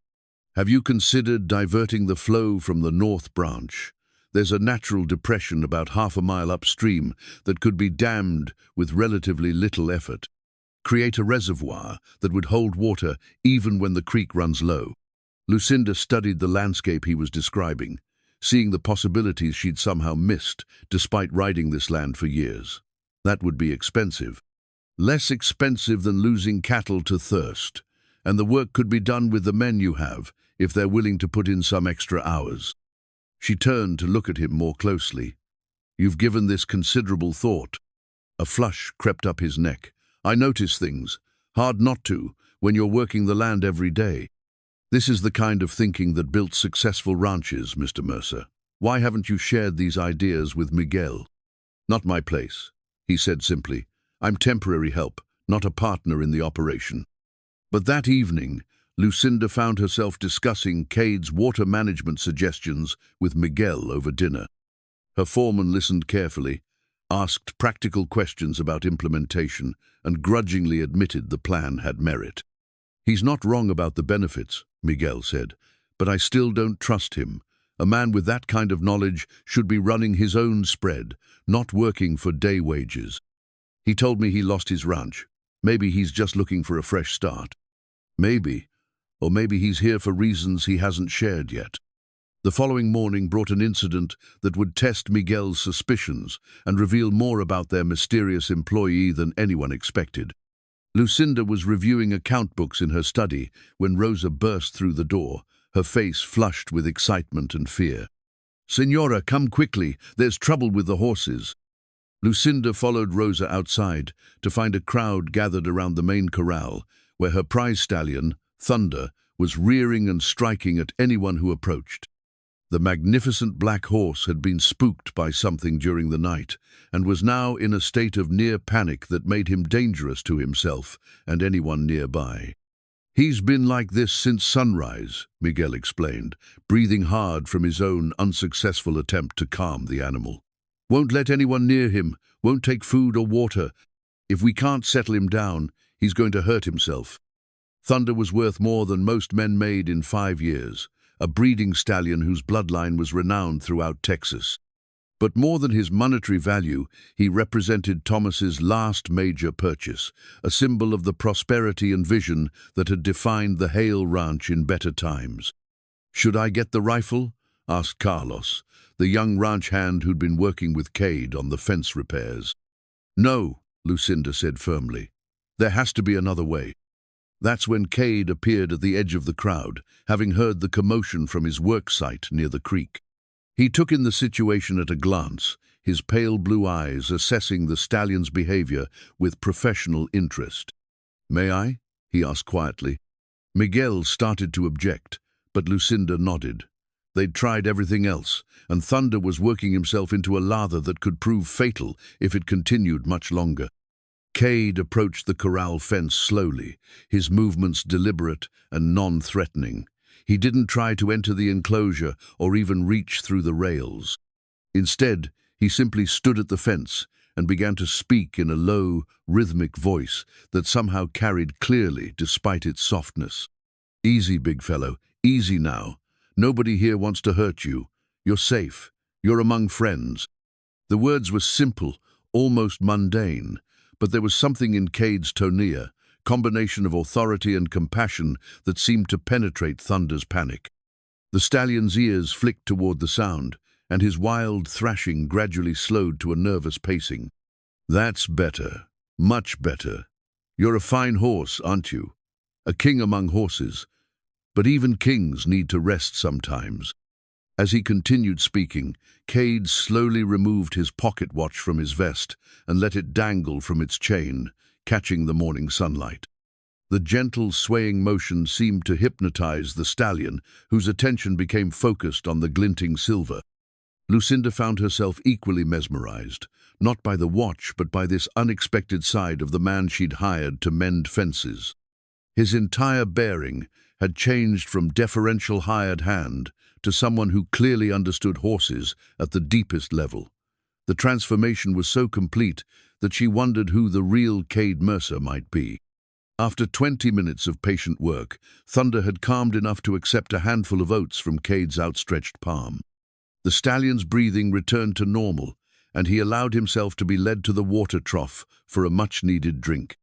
"Have you considered diverting the flow from the north branch? There's a natural depression about half a mile upstream that could be dammed with relatively little effort. Create a reservoir that would hold water even when the creek runs low." Lucinda studied the landscape he was describing, seeing the possibilities she'd somehow missed despite riding this land for years. That would be expensive. Less expensive than losing cattle to thirst, and the work could be done with the men you have, if they're willing to put in some extra hours. She turned to look at him more closely. "You've given this considerable thought." A flush crept up his neck. "I notice things. Hard not to, when you're working the land every day. This is the kind of thinking that built successful ranches, Mr. Mercer. Why haven't you shared these ideas with Miguel?" "Not my place," he said simply. "I'm temporary help, not a partner in the operation." But that evening, Lucinda found herself discussing Cade's water management suggestions with Miguel over dinner. Her foreman listened carefully, asked practical questions about implementation, and grudgingly admitted the plan had merit. "He's not wrong about the benefits," Miguel said, "but I still don't trust him. A man with that kind of knowledge should be running his own spread, not working for day wages. He told me he lost his ranch. Maybe he's just looking for a fresh start. Maybe. Or maybe he's here for reasons he hasn't shared yet." The following morning brought an incident that would test Miguel's suspicions and reveal more about their mysterious employee than anyone expected. Lucinda was reviewing account books in her study when Rosa burst through the door, her face flushed with excitement and fear. "Senora, come quickly. There's trouble with the horses." Lucinda followed Rosa outside to find a crowd gathered around the main corral, where her prize stallion, Thunder, was rearing and striking at anyone who approached. The magnificent black horse had been spooked by something during the night and was now in a state of near panic that made him dangerous to himself and anyone nearby. "He's been like this since sunrise," Miguel explained, breathing hard from his own unsuccessful attempt to calm the animal. "Won't let anyone near him, won't take food or water. If we can't settle him down, he's going to hurt himself." Thunder was worth more than most men made in 5 years, a breeding stallion whose bloodline was renowned throughout Texas. But more than his monetary value, he represented Thomas's last major purchase, a symbol of the prosperity and vision that had defined the Hale Ranch in better times. "Should I get the rifle?" asked Carlos, the young ranch hand who'd been working with Cade on the fence repairs. "No," Lucinda said firmly. "There has to be another way." That's when Cade appeared at the edge of the crowd, having heard the commotion from his work site near the creek. He took in the situation at a glance, his pale blue eyes assessing the stallion's behavior with professional interest. "May I?" he asked quietly. Miguel started to object, but Lucinda nodded. They'd tried everything else, and Thunder was working himself into a lather that could prove fatal if it continued much longer. Cade approached the corral fence slowly, his movements deliberate and non-threatening. He didn't try to enter the enclosure or even reach through the rails. Instead, he simply stood at the fence and began to speak in a low, rhythmic voice that somehow carried clearly despite its softness. "Easy, big fellow, easy now. Nobody here wants to hurt you. You're safe. You're among friends." The words were simple, almost mundane, but there was something in Cade's tonea, combination of authority and compassion that seemed to penetrate Thunder's panic. The stallion's ears flicked toward the sound, and his wild thrashing gradually slowed to a nervous pacing. "That's better. Much better. You're a fine horse, aren't you? A king among horses. But even kings need to rest sometimes." As he continued speaking, Cade slowly removed his pocket watch from his vest and let it dangle from its chain, catching the morning sunlight. The gentle, swaying motion seemed to hypnotize the stallion, whose attention became focused on the glinting silver. Lucinda found herself equally mesmerized, not by the watch but by this unexpected side of the man she'd hired to mend fences. His entire bearing had changed from deferential hired hand to someone who clearly understood horses at the deepest level. The transformation was so complete that she wondered who the real Cade Mercer might be. After 20 minutes of patient work, Thunder had calmed enough to accept a handful of oats from Cade's outstretched palm. The stallion's breathing returned to normal, and he allowed himself to be led to the water trough for a much-needed drink.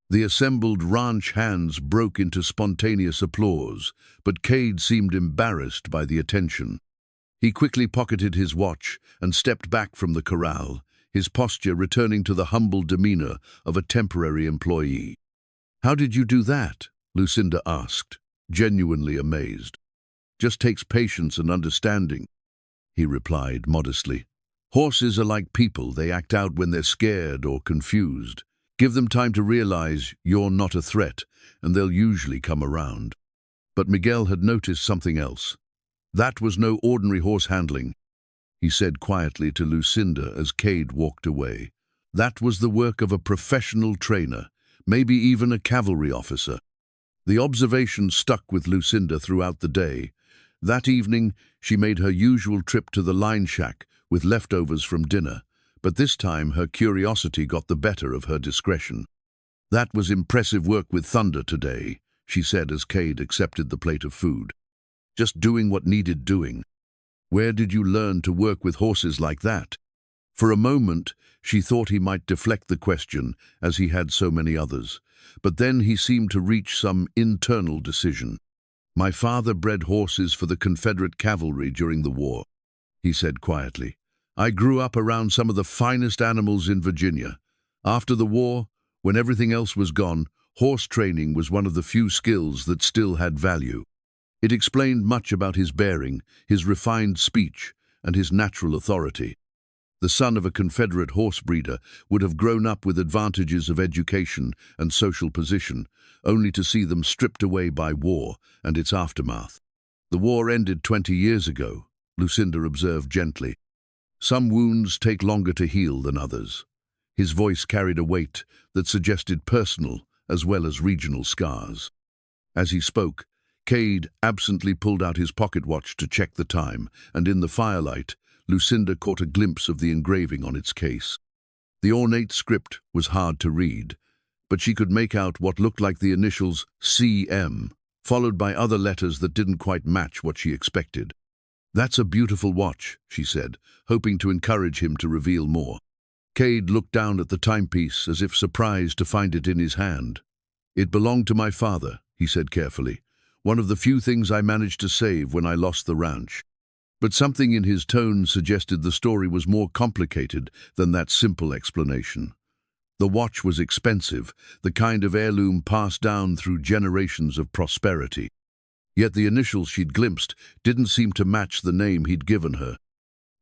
The assembled ranch hands broke into spontaneous applause, but Cade seemed embarrassed by the attention. He quickly pocketed his watch and stepped back from the corral, his posture returning to the humble demeanor of a temporary employee. "How did you do that?" Lucinda asked, genuinely amazed. "Just takes patience and understanding," he replied modestly. "Horses are like people. They act out when they're scared or confused. Give them time to realize you're not a threat, and they'll usually come around." But Miguel had noticed something else. "That was no ordinary horse handling," he said quietly to Lucinda as Cade walked away. "That was the work of a professional trainer, maybe even a cavalry officer." The observation stuck with Lucinda throughout the day. That evening, she made her usual trip to the line shack with leftovers from dinner, but this time her curiosity got the better of her discretion. "That was impressive work with Thunder today," she said as Cade accepted the plate of food. "Just doing what needed doing. Where did you learn to work with horses like that?" For a moment, she thought he might deflect the question, as he had so many others, but then he seemed to reach some internal decision. "My father bred horses for the Confederate cavalry during the war," he said quietly. "I grew up around some of the finest animals in Virginia. After the war, when everything else was gone, horse training was one of the few skills that still had value." It explained much about his bearing, his refined speech, and his natural authority. The son of a Confederate horse breeder would have grown up with advantages of education and social position, only to see them stripped away by war and its aftermath. "The war ended 20 years ago," Lucinda observed gently. "Some wounds take longer to heal than others." His voice carried a weight that suggested personal as well as regional scars. As he spoke, Cade absently pulled out his pocket watch to check the time, and in the firelight, Lucinda caught a glimpse of the engraving on its case. The ornate script was hard to read, but she could make out what looked like the initials CM, followed by other letters that didn't quite match what she expected. "That's a beautiful watch," she said, hoping to encourage him to reveal more. Cade looked down at the timepiece as if surprised to find it in his hand. "It belonged to my father," he said carefully. "One of the few things I managed to save when I lost the ranch." But something in his tone suggested the story was more complicated than that simple explanation. The watch was expensive, the kind of heirloom passed down through generations of prosperity. Yet the initials she'd glimpsed didn't seem to match the name he'd given her.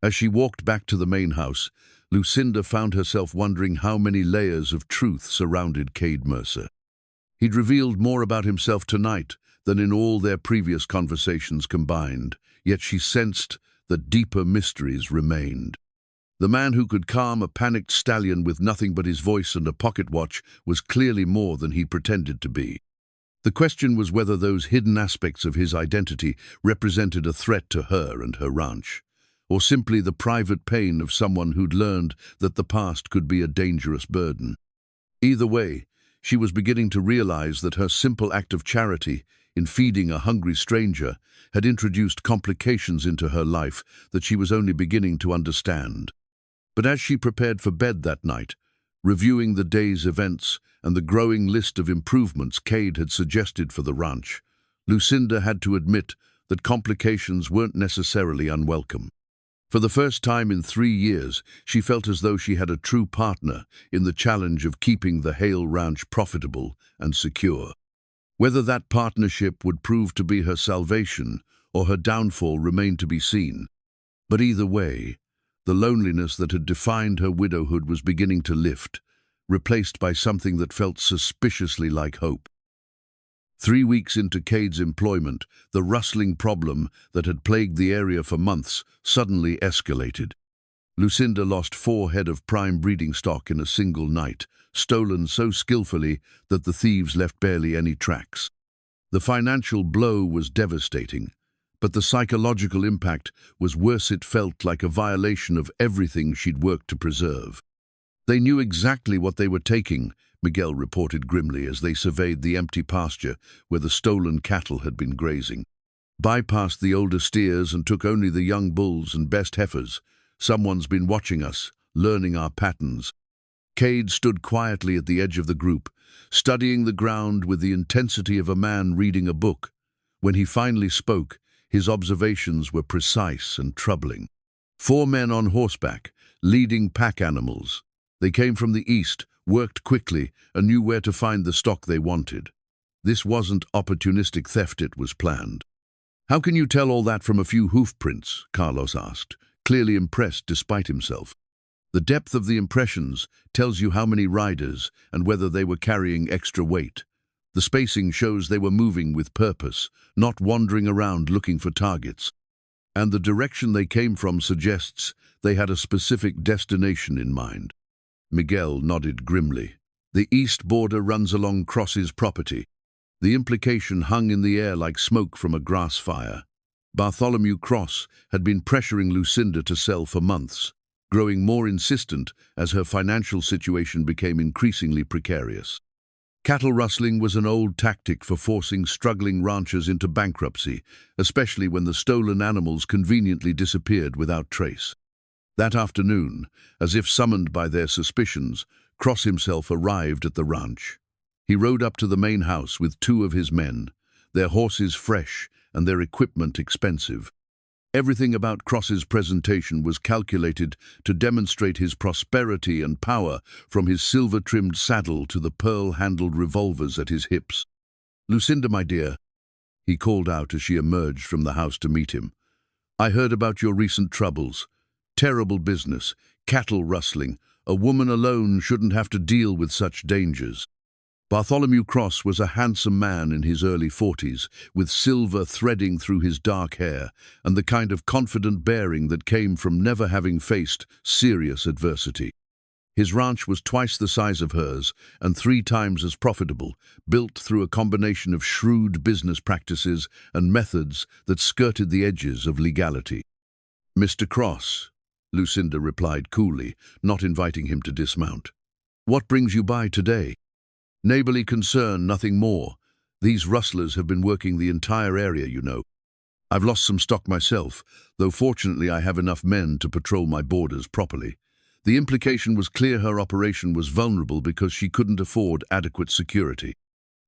As she walked back to the main house, Lucinda found herself wondering how many layers of truth surrounded Cade Mercer. He'd revealed more about himself tonight than in all their previous conversations combined, yet she sensed that deeper mysteries remained. The man who could calm a panicked stallion with nothing but his voice and a pocket watch was clearly more than he pretended to be. The question was whether those hidden aspects of his identity represented a threat to her and her ranch, or simply the private pain of someone who'd learned that the past could be a dangerous burden. Either way, she was beginning to realize that her simple act of charity in feeding a hungry stranger had introduced complications into her life that she was only beginning to understand. But as she prepared for bed that night, Reviewing the day's events and the growing list of improvements Cade had suggested for the ranch, Lucinda had to admit that complications weren't necessarily unwelcome. For the first time in 3 years, she felt as though she had a true partner in the challenge of keeping the Hale Ranch profitable and secure. Whether that partnership would prove to be her salvation or her downfall remained to be seen. But either way, the loneliness that had defined her widowhood was beginning to lift, replaced by something that felt suspiciously like hope. 3 weeks into Cade's employment, the rustling problem that had plagued the area for months suddenly escalated. Lucinda lost 4 head of prime breeding stock in a single night, stolen so skillfully that the thieves left barely any tracks. The financial blow was devastating, but the psychological impact was worse. It felt like a violation of everything she'd worked to preserve. They knew exactly what they were taking, Miguel reported grimly as they surveyed the empty pasture where the stolen cattle had been grazing. Bypassed the older steers and took only the young bulls and best heifers. Someone's been watching us, learning our patterns. Cade stood quietly at the edge of the group, studying the ground with the intensity of a man reading a book. When he finally spoke, his observations were precise and troubling. 4 men on horseback, leading pack animals. They came from the east, worked quickly, and knew where to find the stock they wanted. This wasn't opportunistic theft, it was planned. "How can you tell all that from a few hoof prints?" Carlos asked, clearly impressed despite himself. "The depth of the impressions tells you how many riders and whether they were carrying extra weight. The spacing shows they were moving with purpose, not wandering around looking for targets. And the direction they came from suggests they had a specific destination in mind." Miguel nodded grimly. "The east border runs along Cross's property." The implication hung in the air like smoke from a grass fire. Bartholomew Cross had been pressuring Lucinda to sell for months, growing more insistent as her financial situation became increasingly precarious. Cattle rustling was an old tactic for forcing struggling ranchers into bankruptcy, especially when the stolen animals conveniently disappeared without trace. That afternoon, as if summoned by their suspicions, Cross himself arrived at the ranch. He rode up to the main house with 2 of his men, their horses fresh and their equipment expensive. Everything about Cross's presentation was calculated to demonstrate his prosperity and power, from his silver-trimmed saddle to the pearl-handled revolvers at his hips. "Lucinda, my dear," he called out as she emerged from the house to meet him. "I heard about your recent troubles. Terrible business, cattle rustling. A woman alone shouldn't have to deal with such dangers." Bartholomew Cross was a handsome man in his early 40s, with silver threading through his dark hair, and the kind of confident bearing that came from never having faced serious adversity. His ranch was twice the size of hers and 3 times as profitable, built through a combination of shrewd business practices and methods that skirted the edges of legality. "Mr. Cross," Lucinda replied coolly, not inviting him to dismount. "What brings you by today?" "Neighborly concern, nothing more. These rustlers have been working the entire area, you know. I've lost some stock myself, though fortunately I have enough men to patrol my borders properly." The implication was clear: her operation was vulnerable because she couldn't afford adequate security.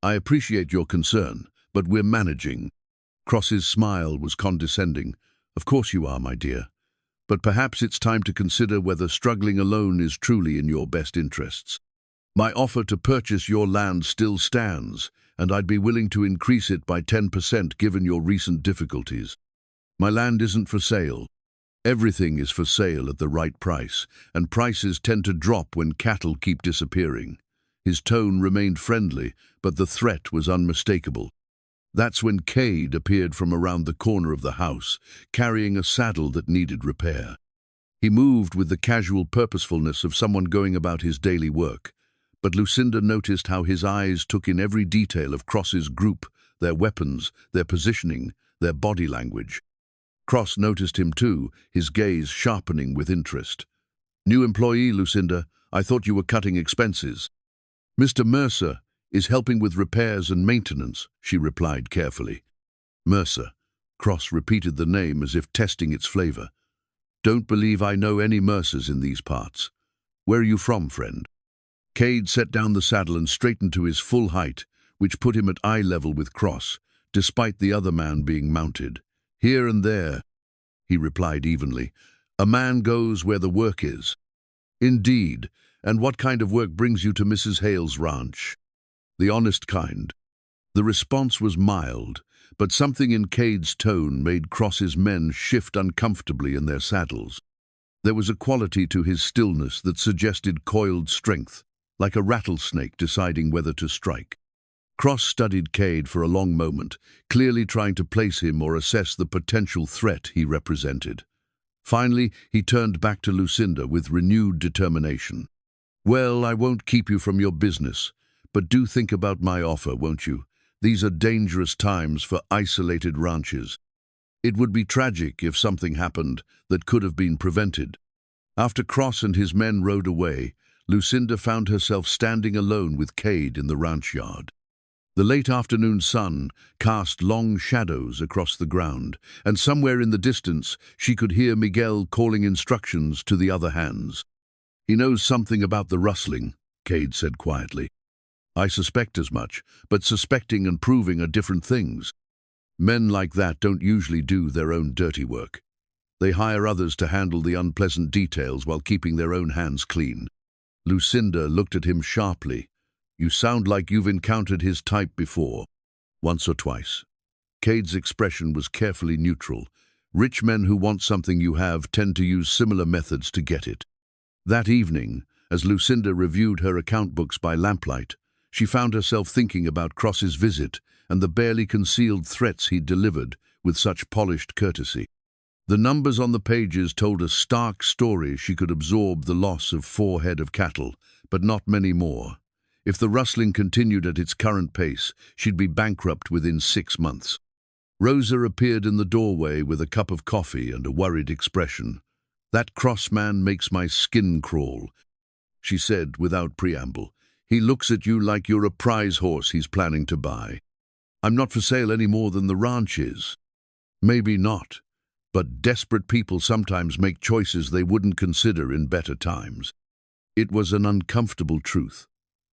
"I appreciate your concern, but we're managing." Cross's smile was condescending. "Of course you are, my dear. But perhaps it's time to consider whether struggling alone is truly in your best interests. My offer to purchase your land still stands, and I'd be willing to increase it by 10% given your recent difficulties. My land isn't for sale. Everything is for sale at the right price, and prices tend to drop when cattle keep disappearing." His tone remained friendly, but the threat was unmistakable. That's when Cade appeared from around the corner of the house, carrying a saddle that needed repair. He moved with the casual purposefulness of someone going about his daily work, but Lucinda noticed how his eyes took in every detail of Cross's group, their weapons, their positioning, their body language. Cross noticed him too, his gaze sharpening with interest. "New employee, Lucinda. I thought you were cutting expenses." "Mr. Mercer is helping with repairs and maintenance," she replied carefully. "Mercer." Cross repeated the name as if testing its flavor. "Don't believe I know any Mercers in these parts. Where are you from, friend?" Cade set down the saddle and straightened to his full height, which put him at eye level with Cross, despite the other man being mounted. "Here and there," he replied evenly. "A man goes where the work is." "Indeed. And what kind of work brings you to Mrs. Hale's ranch?" "The honest kind." The response was mild, but something in Cade's tone made Cross's men shift uncomfortably in their saddles. There was a quality to his stillness that suggested coiled strength, like a rattlesnake deciding whether to strike. Cross studied Cade for a long moment, clearly trying to place him or assess the potential threat he represented. Finally, he turned back to Lucinda with renewed determination. "Well, I won't keep you from your business, but do think about my offer, won't you? These are dangerous times for isolated ranches. It would be tragic if something happened that could have been prevented." After Cross and his men rode away, Lucinda found herself standing alone with Cade in the ranch yard. The late afternoon sun cast long shadows across the ground, and somewhere in the distance she could hear Miguel calling instructions to the other hands. "He knows something about the rustling," Cade said quietly. "I suspect as much, but suspecting and proving are different things. Men like that don't usually do their own dirty work. They hire others to handle the unpleasant details while keeping their own hands clean." Lucinda looked at him sharply. "You sound like you've encountered his type before." "Once or twice." Cade's expression was carefully neutral. "Rich men who want something you have tend to use similar methods to get it." That evening, as Lucinda reviewed her account books by lamplight, she found herself thinking about Cross's visit and the barely concealed threats he'd delivered with such polished courtesy. The numbers on the pages told a stark story. She could absorb the loss of 4 head of cattle, but not many more. If the rustling continued at its current pace, she'd be bankrupt within 6 months. Rosa appeared in the doorway with a cup of coffee and a worried expression. "That Cross man makes my skin crawl," she said without preamble. "He looks at you like you're a prize horse he's planning to buy. I'm not for sale any more than the ranch is." "Maybe not. But desperate people sometimes make choices they wouldn't consider in better times." It was an uncomfortable truth.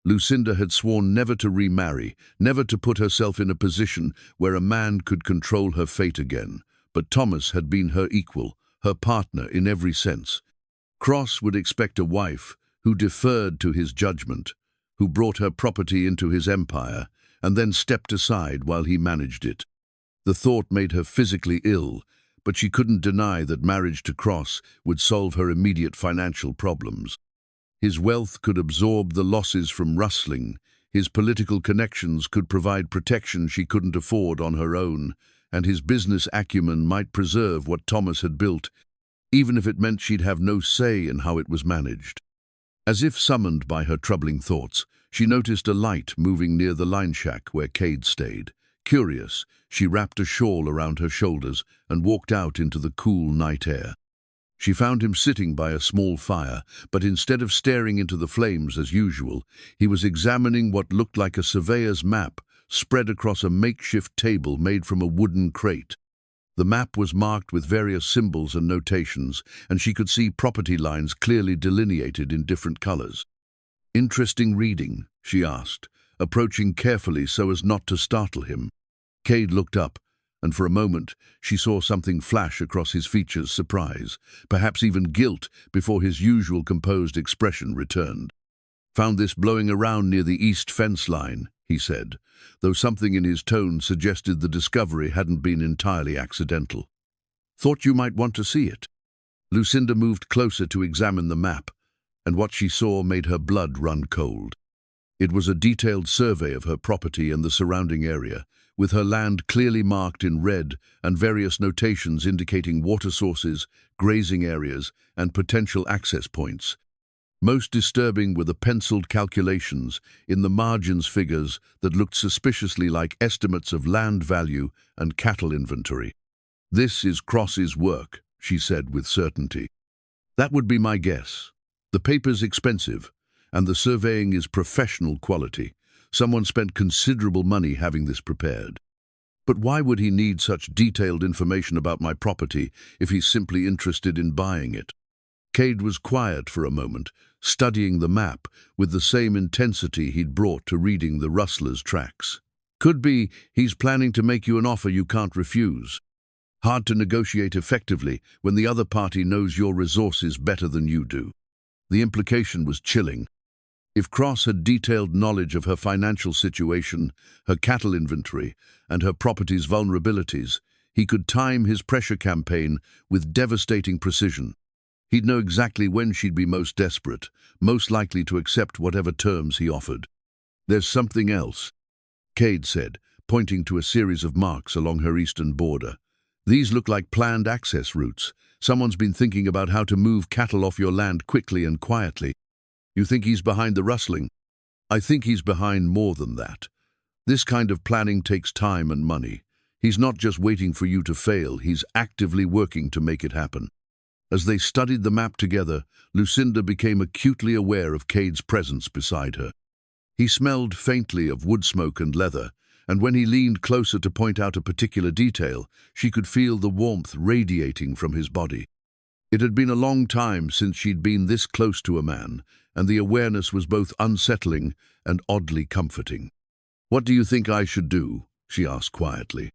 Lucinda had sworn never to remarry, never to put herself in a position where a man could control her fate again. But Thomas had been her equal, her partner in every sense. Cross would expect a wife who deferred to his judgment, who brought her property into his empire, and then stepped aside while he managed it. The thought made her physically ill, but she couldn't deny that marriage to Cross would solve her immediate financial problems. His wealth could absorb the losses from rustling, his political connections could provide protection she couldn't afford on her own, and his business acumen might preserve what Thomas had built, even if it meant she'd have no say in how it was managed. As if summoned by her troubling thoughts, she noticed a light moving near the line shack where Cade stayed. Curious, she wrapped a shawl around her shoulders and walked out into the cool night air. She found him sitting by a small fire, but instead of staring into the flames as usual, he was examining what looked like a surveyor's map spread across a makeshift table made from a wooden crate. The map was marked with various symbols and notations, and she could see property lines clearly delineated in different colors. "Interesting reading?" she asked, approaching carefully so as not to startle him. Cade looked up, and for a moment she saw something flash across his features: surprise, perhaps even guilt, before his usual composed expression returned. "Found this blowing around near the east fence line," he said, though something in his tone suggested the discovery hadn't been entirely accidental. "Thought you might want to see it." Lucinda moved closer to examine the map, and what she saw made her blood run cold. It was a detailed survey of her property and the surrounding area, with her land clearly marked in red and various notations indicating water sources, grazing areas, and potential access points. Most disturbing were the penciled calculations in the margins, figures that looked suspiciously like estimates of land value and cattle inventory. "This is Cross's work," she said with certainty. "That would be my guess. The paper's expensive, and the surveying is professional quality. Someone spent considerable money having this prepared. But why would he need such detailed information about my property if he's simply interested in buying it?" Cade was quiet for a moment, studying the map with the same intensity he'd brought to reading the rustlers' tracks. Could be he's planning to make you an offer you can't refuse. Hard to negotiate effectively when the other party knows your resources better than you do. The implication was chilling. If Cross had detailed knowledge of her financial situation, her cattle inventory, and her property's vulnerabilities, he could time his pressure campaign with devastating precision. He'd know exactly when she'd be most desperate, most likely to accept whatever terms he offered. "There's something else," Cade said, pointing to a series of marks along her eastern border. "These look like planned access routes. Someone's been thinking about how to move cattle off your land quickly and quietly. You think he's behind the rustling?" "I think he's behind more than that. This kind of planning takes time and money. He's not just waiting for you to fail, he's actively working to make it happen." As they studied the map together, Lucinda became acutely aware of Cade's presence beside her. He smelled faintly of wood smoke and leather, and when he leaned closer to point out a particular detail, she could feel the warmth radiating from his body. It had been a long time since she'd been this close to a man, and the awareness was both unsettling and oddly comforting. "What do you think I should do?" she asked quietly.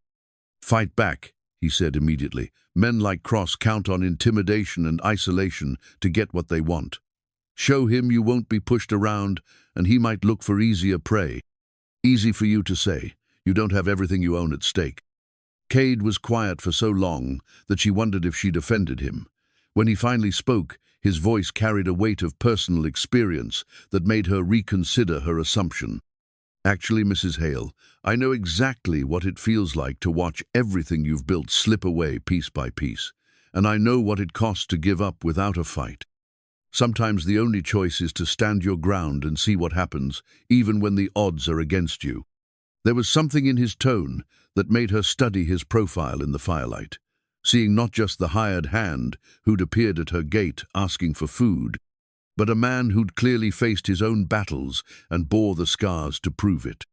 "Fight back," he said immediately. "Men like Cross count on intimidation and isolation to get what they want. Show him you won't be pushed around, and he might look for easier prey. Easy for you to say. You don't have everything you own at stake." Cade was quiet for so long that she wondered if she'd offended him. When he finally spoke, his voice carried a weight of personal experience that made her reconsider her assumption. "Actually, Mrs. Hale, I know exactly what it feels like to watch everything you've built slip away piece by piece, and I know what it costs to give up without a fight. Sometimes the only choice is to stand your ground and see what happens, even when the odds are against you." There was something in his tone that made her study his profile in the firelight, seeing not just the hired hand who'd appeared at her gate asking for food, but a man who'd clearly faced his own battles and bore the scars to prove it.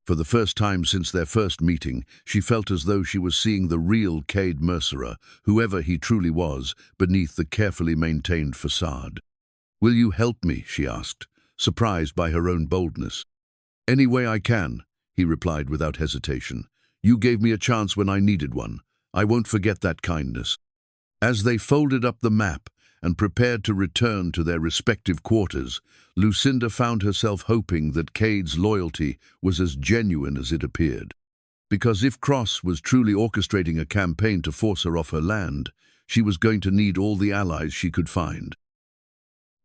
For the first time since their first meeting, she felt as though she was seeing the real Cade Mercer, whoever he truly was, beneath the carefully maintained facade. "Will you help me?" she asked, surprised by her own boldness. "Any way I can," he replied without hesitation. "You gave me a chance when I needed one. I won't forget that kindness." As they folded up the map and prepared to return to their respective quarters, Lucinda found herself hoping that Cade's loyalty was as genuine as it appeared. Because if Cross was truly orchestrating a campaign to force her off her land, she was going to need all the allies she could find.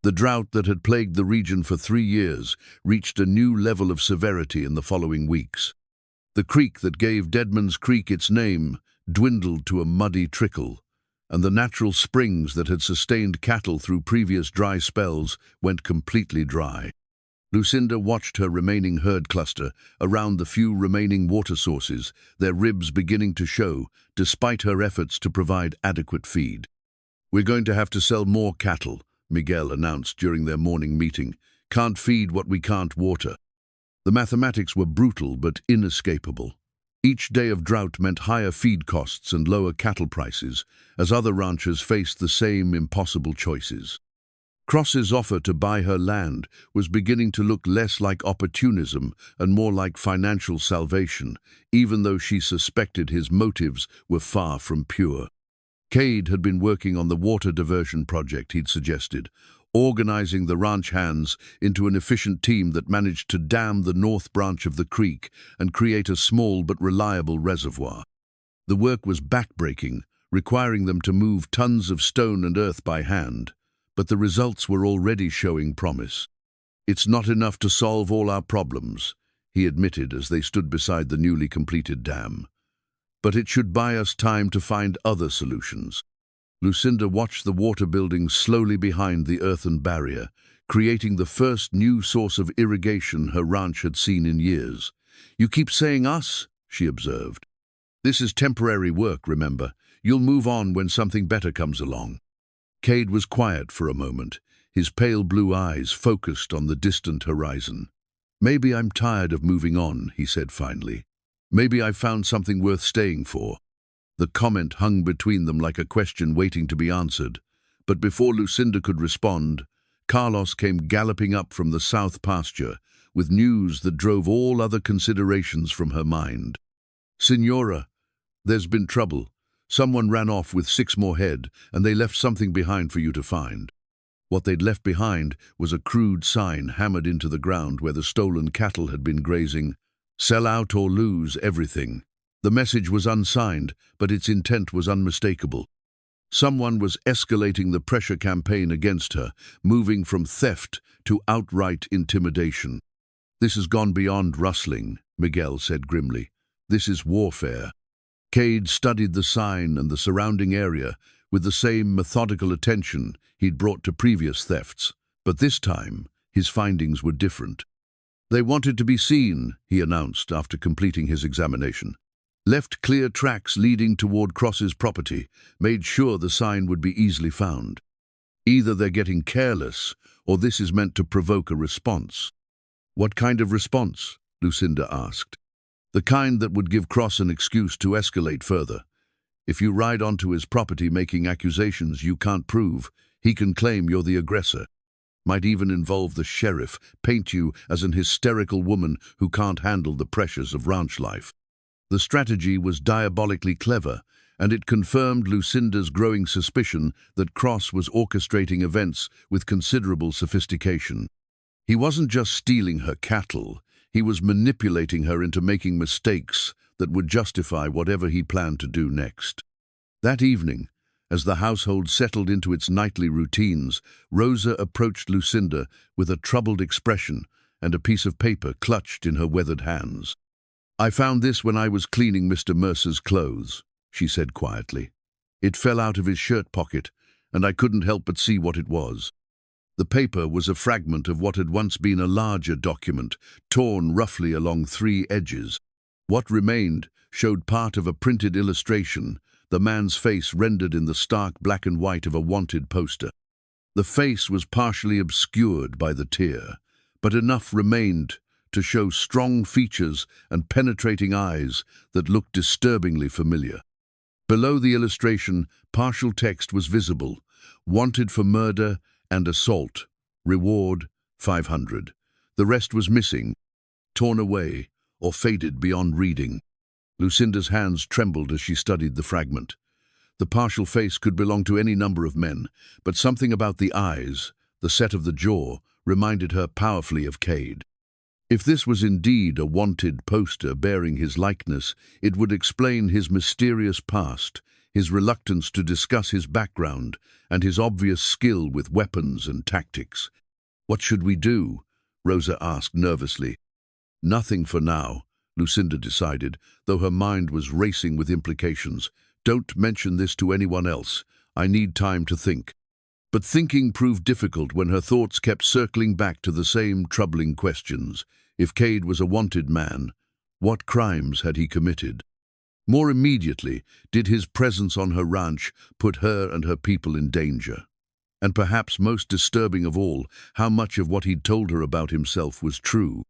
The drought that had plagued the region for 3 years reached a new level of severity in the following weeks. The creek that gave Deadman's Creek its name dwindled to a muddy trickle, and the natural springs that had sustained cattle through previous dry spells went completely dry. Lucinda watched her remaining herd cluster around the few remaining water sources, their ribs beginning to show, despite her efforts to provide adequate feed. "We're going to have to sell more cattle," Miguel announced during their morning meeting. "Can't feed what we can't water." The mathematics were brutal but inescapable. Each day of drought meant higher feed costs and lower cattle prices, as other ranchers faced the same impossible choices. Cross's offer to buy her land was beginning to look less like opportunism and more like financial salvation, even though she suspected his motives were far from pure. Cade had been working on the water diversion project he'd suggested, organizing the ranch hands into an efficient team that managed to dam the north branch of the creek and create a small but reliable reservoir. The work was backbreaking, requiring them to move tons of stone and earth by hand, but the results were already showing promise. "It's not enough to solve all our problems," he admitted as they stood beside the newly completed dam. "But it should buy us time to find other solutions." Lucinda watched the water building slowly behind the earthen barrier, creating the first new source of irrigation her ranch had seen in years. "You keep saying us," she observed. "This is temporary work, remember. You'll move on when something better comes along." Cade was quiet for a moment, his pale blue eyes focused on the distant horizon. "Maybe I'm tired of moving on," he said finally. "Maybe I've found something worth staying for." The comment hung between them like a question waiting to be answered, But before Lucinda could respond, Carlos came galloping up from the south pasture with news that drove all other considerations from her mind. "Signora, there's been trouble. Someone ran off with 6 more head, and they left something behind for you to find." What they'd left behind was a crude sign hammered into the ground where the stolen cattle had been grazing: "Sell out or lose everything." The message was unsigned, but its intent was unmistakable. Someone was escalating the pressure campaign against her, moving from theft to outright intimidation. "This has gone beyond rustling," Miguel said grimly. "This is warfare." Cade studied the sign and the surrounding area with the same methodical attention he'd brought to previous thefts, but this time his findings were different. "They wanted to be seen," he announced after completing his examination. "Left clear tracks leading toward Cross's property, made sure the sign would be easily found. Either they're getting careless, or this is meant to provoke a response." "What kind of response?" Lucinda asked. "The kind that would give Cross an excuse to escalate further. If you ride onto his property making accusations you can't prove, he can claim you're the aggressor. Might even involve the sheriff, paint you as an hysterical woman who can't handle the pressures of ranch life." The strategy was diabolically clever, and it confirmed Lucinda's growing suspicion that Cross was orchestrating events with considerable sophistication. He wasn't just stealing her cattle, he was manipulating her into making mistakes that would justify whatever he planned to do next. That evening, as the household settled into its nightly routines, Rosa approached Lucinda with a troubled expression and a piece of paper clutched in her weathered hands. "I found this when I was cleaning Mr. Mercer's clothes," she said quietly. "It fell out of his shirt pocket, and I couldn't help but see what it was." The paper was a fragment of what had once been a larger document, torn roughly along 3 edges. What remained showed part of a printed illustration, the man's face rendered in the stark black and white of a wanted poster. The face was partially obscured by the tear, but enough remained to show strong features and penetrating eyes that looked disturbingly familiar. Below the illustration, partial text was visible: "Wanted for murder and assault. Reward, 500. The rest was missing, torn away, or faded beyond reading. Lucinda's hands trembled as she studied the fragment. The partial face could belong to any number of men, but something about the eyes, the set of the jaw, reminded her powerfully of Cade. If this was indeed a wanted poster bearing his likeness, it would explain his mysterious past, his reluctance to discuss his background, and his obvious skill with weapons and tactics. "What should we do?" Rosa asked nervously. "Nothing for now," Lucinda decided, though her mind was racing with implications. "Don't mention this to anyone else. I need time to think." But thinking proved difficult when her thoughts kept circling back to the same troubling questions. If Cade was a wanted man, what crimes had he committed? More immediately, did his presence on her ranch put her and her people in danger? And perhaps most disturbing of all, how much of what he'd told her about himself was true?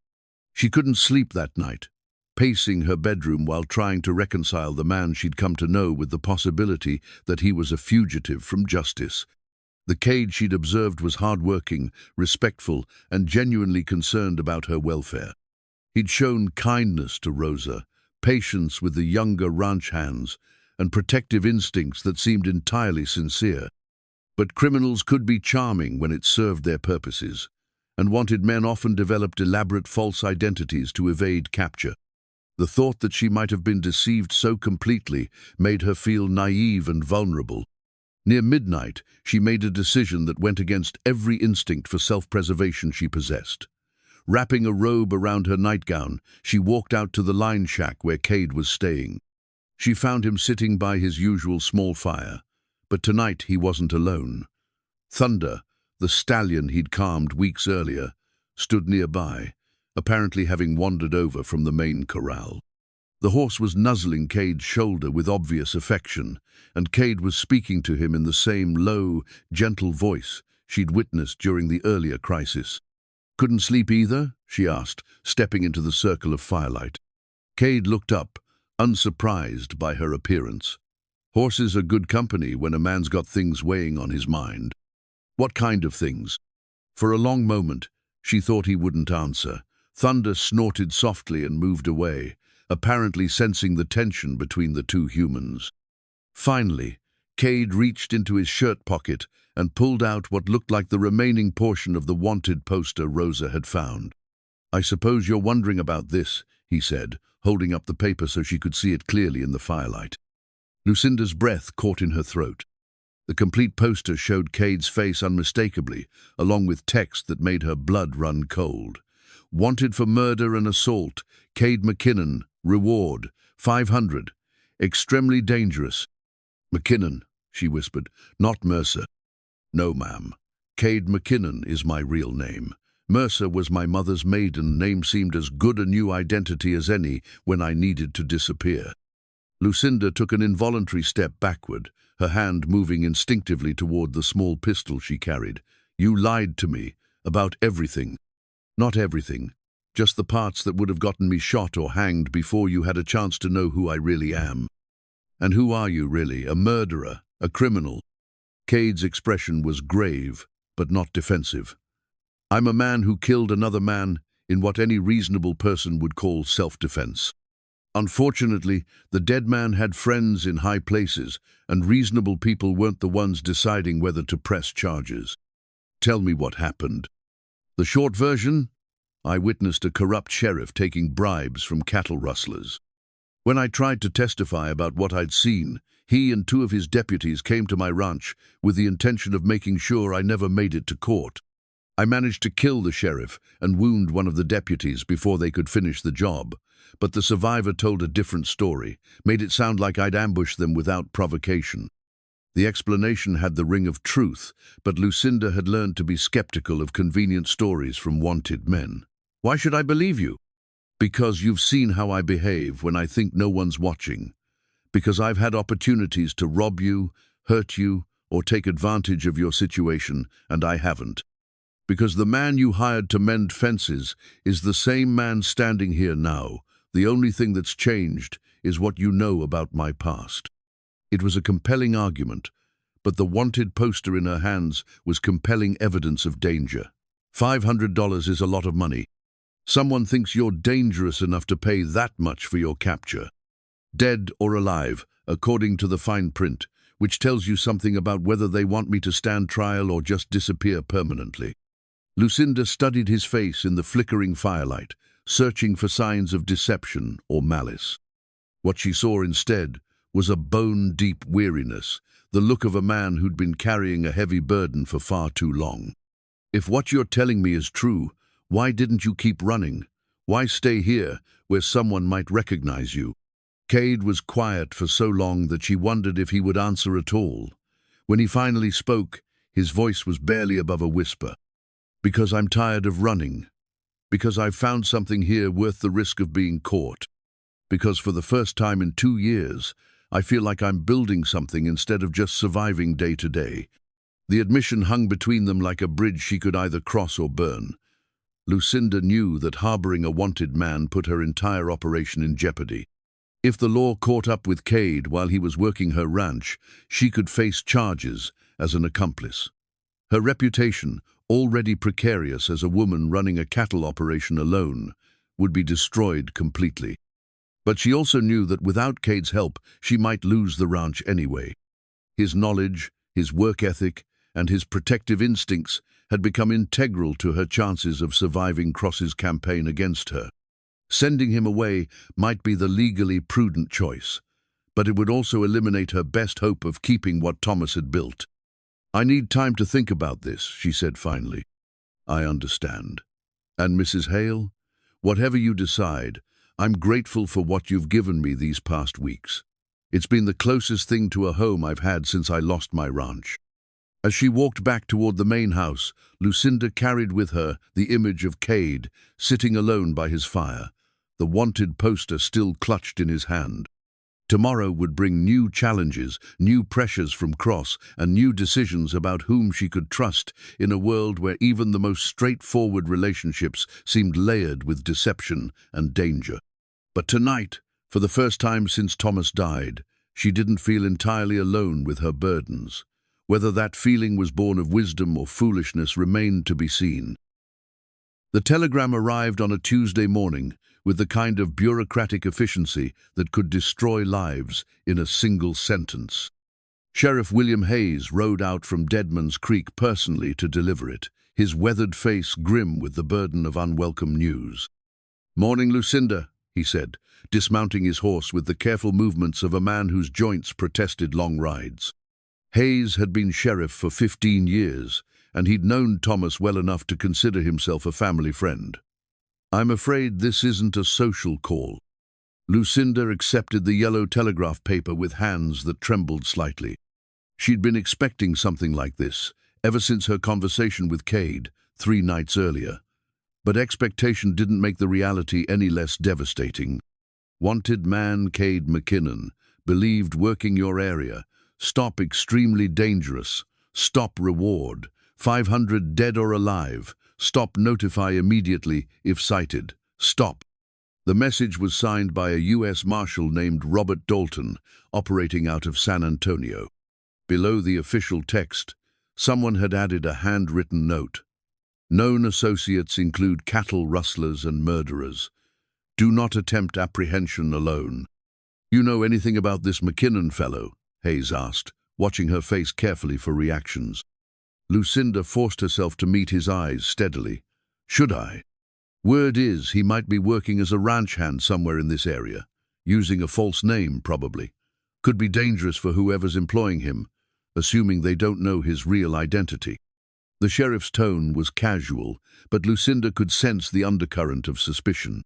She couldn't sleep that night, pacing her bedroom while trying to reconcile the man she'd come to know with the possibility that he was a fugitive from justice. The Cade she'd observed was hard-working, respectful, and genuinely concerned about her welfare. He'd shown kindness to Rosa, patience with the younger ranch hands, and protective instincts that seemed entirely sincere. But criminals could be charming when it served their purposes, and wanted men often developed elaborate false identities to evade capture. The thought that she might have been deceived so completely made her feel naive and vulnerable. Near midnight, she made a decision that went against every instinct for self-preservation she possessed. Wrapping a robe around her nightgown, she walked out to the line shack where Cade was staying. She found him sitting by his usual small fire, but tonight he wasn't alone. Thunder, the stallion he'd calmed weeks earlier, stood nearby, apparently having wandered over from the main corral. The horse was nuzzling Cade's shoulder with obvious affection, and Cade was speaking to him in the same low, gentle voice she'd witnessed during the earlier crisis. "Couldn't sleep either?" she asked, stepping into the circle of firelight. Cade looked up, unsurprised by her appearance. Horses are good company when a man's got things weighing on his mind. What kind of things? For a long moment, she thought he wouldn't answer. Thunder snorted softly and moved away, apparently sensing the tension between the two humans. Finally, Cade reached into his shirt pocket and pulled out what looked like the remaining portion of the wanted poster Rosa had found. "I suppose you're wondering about this," he said, holding up the paper so she could see it clearly in the firelight. Lucinda's breath caught in her throat. The complete poster showed Cade's face unmistakably, along with text that made her blood run cold. "Wanted for murder and assault, Cade McKinnon, reward, 500. Extremely dangerous." "McKinnon," she whispered, "not Mercer." "No, ma'am. Cade McKinnon is my real name. Mercer was my mother's maiden name, seemed as good a new identity as any when I needed to disappear." Lucinda took an involuntary step backward, her hand moving instinctively toward the small pistol she carried. "You lied to me about everything." "Not everything, just the parts that would have gotten me shot or hanged before you had a chance to know who I really am." "And who are you really? A murderer? A criminal?" Cade's expression was grave, but not defensive. "I'm a man who killed another man in what any reasonable person would call self-defense. Unfortunately, the dead man had friends in high places, and reasonable people weren't the ones deciding whether to press charges." "Tell me what happened." "The short version? I witnessed a corrupt sheriff taking bribes from cattle rustlers. When I tried to testify about what I'd seen, he and 2 of his deputies came to my ranch with the intention of making sure I never made it to court. I managed to kill the sheriff and wound one of the deputies before they could finish the job, but the survivor told a different story, made it sound like I'd ambushed them without provocation." The explanation had the ring of truth, but Lucinda had learned to be skeptical of convenient stories from wanted men. "Why should I believe you?" "Because you've seen how I behave when I think no one's watching. Because I've had opportunities to rob you, hurt you, or take advantage of your situation, and I haven't. Because the man you hired to mend fences is the same man standing here now. The only thing that's changed is what you know about my past." It was a compelling argument, but the wanted poster in her hands was compelling evidence of danger. $500 is a lot of money. Someone thinks you're dangerous enough to pay that much for your capture. Dead or alive, according to the fine print, which tells you something about whether they want me to stand trial or just disappear permanently. Lucinda studied his face in the flickering firelight, searching for signs of deception or malice. What she saw instead was a bone-deep weariness, the look of a man who'd been carrying a heavy burden for far too long. "If what you're telling me is true, why didn't you keep running? Why stay here, where someone might recognize you?" Cade was quiet for so long that she wondered if he would answer at all. When he finally spoke, his voice was barely above a whisper. "Because I'm tired of running. Because I've found something here worth the risk of being caught. Because for the first time in 2 years, I feel like I'm building something instead of just surviving day to day." The admission hung between them like a bridge she could either cross or burn. Lucinda knew that harboring a wanted man put her entire operation in jeopardy. If the law caught up with Cade while he was working her ranch, she could face charges as an accomplice. Her reputation, already precarious as a woman running a cattle operation alone, would be destroyed completely. But she also knew that without Cade's help, she might lose the ranch anyway. His knowledge, his work ethic, and his protective instincts had become integral to her chances of surviving Cross's campaign against her. Sending him away might be the legally prudent choice, but it would also eliminate her best hope of keeping what Thomas had built. "I need time to think about this," she said finally. "I understand. And Mrs. Hale, whatever you decide, I'm grateful for what you've given me these past weeks. It's been the closest thing to a home I've had since I lost my ranch." As she walked back toward the main house, Lucinda carried with her the image of Cade, sitting alone by his fire, the wanted poster still clutched in his hand. Tomorrow would bring new challenges, new pressures from Cross, and new decisions about whom she could trust in a world where even the most straightforward relationships seemed layered with deception and danger. But tonight, for the first time since Thomas died, She didn't feel entirely alone with her burdens. Whether that feeling was born of wisdom or foolishness remained to be seen. The telegram arrived on a Tuesday morning with the kind of bureaucratic efficiency that could destroy lives in a single sentence. Sheriff William Hayes rode out from Deadman's Creek personally to deliver it, his weathered face grim with the burden of unwelcome news. "Morning, Lucinda," he said, dismounting his horse with the careful movements of a man whose joints protested long rides. Hayes had been sheriff for 15 years, and he'd known Thomas well enough to consider himself a family friend. "I'm afraid this isn't a social call." Lucinda accepted the yellow telegraph paper with hands that trembled slightly. She'd been expecting something like this, ever since her conversation with Cade 3 nights earlier. But expectation didn't make the reality any less devastating. "Wanted man Cade McKinnon, believed working your area. Stop extremely dangerous. Stop reward. 500 dead or alive. Stop notify immediately if sighted. Stop." The message was signed by a U.S. Marshal named Robert Dalton, operating out of San Antonio. Below the official text, someone had added a handwritten note. "Known associates include cattle rustlers and murderers. Do not attempt apprehension alone." "You know anything about this McKinnon fellow?" Hayes asked, watching her face carefully for reactions. Lucinda forced herself to meet his eyes steadily. "Should I? Word is he might be working as a ranch hand somewhere in this area, using a false name probably. Could be dangerous for whoever's employing him, assuming they don't know his real identity." The sheriff's tone was casual, but Lucinda could sense the undercurrent of suspicion.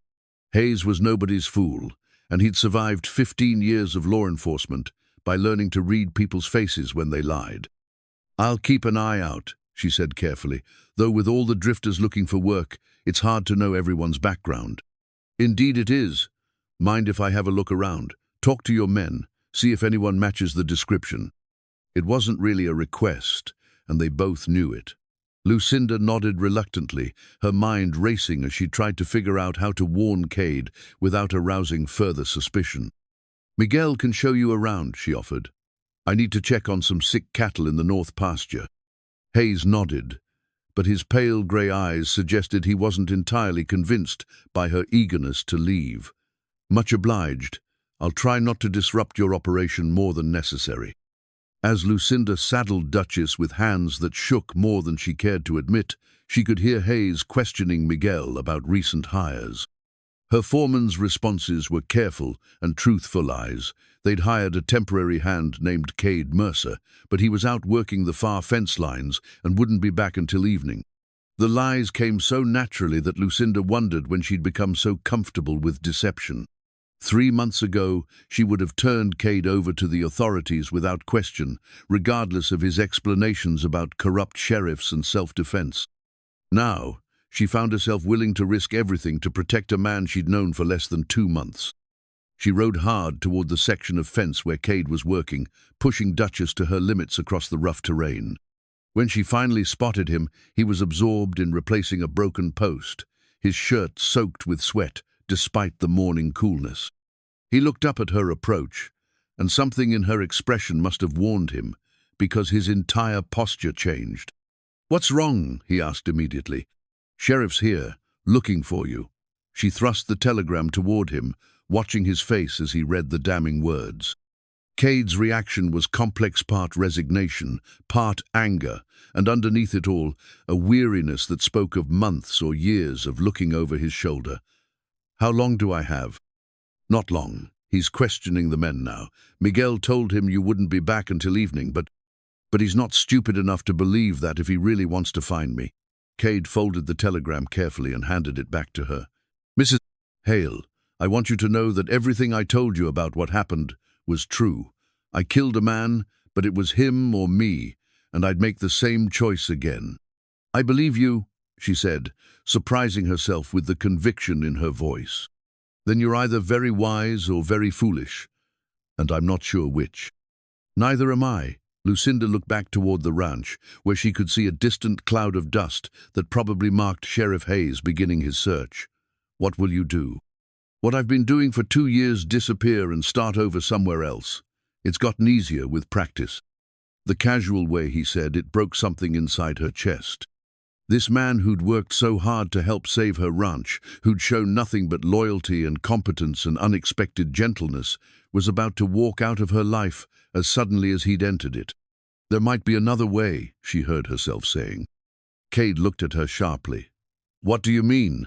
Hayes was nobody's fool, and he'd survived 15 years of law enforcement by learning to read people's faces when they lied. "I'll keep an eye out," she said carefully, "though with all the drifters looking for work, it's hard to know everyone's background." "Indeed it is. Mind if I have a look around? Talk to your men, see if anyone matches the description." It wasn't really a request, and they both knew it. Lucinda nodded reluctantly, her mind racing as she tried to figure out how to warn Cade without arousing further suspicion. "Miguel can show you around," she offered. "I need to check on some sick cattle in the north pasture." Hayes nodded, but his pale grey eyes suggested he wasn't entirely convinced by her eagerness to leave. "Much obliged. I'll try not to disrupt your operation more than necessary." As Lucinda saddled Duchess with hands that shook more than she cared to admit, she could hear Hayes questioning Miguel about recent hires. Her foreman's responses were careful and truthful lies. They'd hired a temporary hand named Cade Mercer, but he was out working the far fence lines and wouldn't be back until evening. The lies came so naturally that Lucinda wondered when she'd become so comfortable with deception. 3 months ago, she would have turned Cade over to the authorities without question, regardless of his explanations about corrupt sheriffs and self-defense. Now, she found herself willing to risk everything to protect a man she'd known for less than 2 months. She rode hard toward the section of fence where Cade was working, pushing Duchess to her limits across the rough terrain. When she finally spotted him, he was absorbed in replacing a broken post, his shirt soaked with sweat, despite the morning coolness. He looked up at her approach, and something in her expression must have warned him, because his entire posture changed. "What's wrong?" he asked immediately. "Sheriff's here, looking for you." She thrust the telegram toward him, watching his face as he read the damning words. Cade's reaction was complex, part resignation, part anger, and underneath it all, a weariness that spoke of months or years of looking over his shoulder. "How long do I have?" "Not long." He's questioning the men now. "Miguel told him you wouldn't be back until evening, but he's not stupid enough to believe that if he really wants to find me." Cade folded the telegram carefully and handed it back to her. "Mrs. Hale, I want you to know that everything I told you about what happened was true. I killed a man, but it was him or me, and I'd make the same choice again." "I believe you," she said, surprising herself with the conviction in her voice. "Then you're either very wise or very foolish, and I'm not sure which." "Neither am I." Lucinda looked back toward the ranch, where she could see a distant cloud of dust that probably marked Sheriff Hayes beginning his search. "What will you do?" "What I've been doing for 2 years, disappear and start over somewhere else." It's gotten easier with practice. The casual way he said it broke something inside her chest. This man who'd worked so hard to help save her ranch, who'd shown nothing but loyalty and competence and unexpected gentleness, was about to walk out of her life as suddenly as he'd entered it. There might be another way, she heard herself saying. Cade looked at her sharply. What do you mean?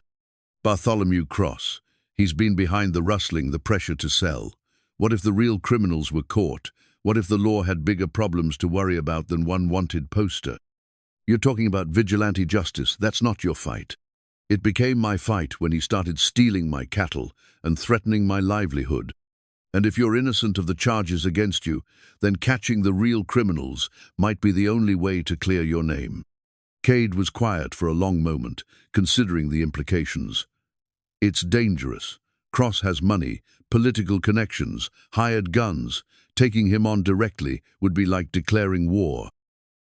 Bartholomew Cross. He's been behind the rustling, the pressure to sell. What if the real criminals were caught? What if the law had bigger problems to worry about than one wanted poster? You're talking about vigilante justice. That's not your fight. It became my fight when he started stealing my cattle and threatening my livelihood. And if you're innocent of the charges against you, then catching the real criminals might be the only way to clear your name. Cade was quiet for a long moment, considering the implications. It's dangerous. Cross has money, political connections, hired guns. Taking him on directly would be like declaring war.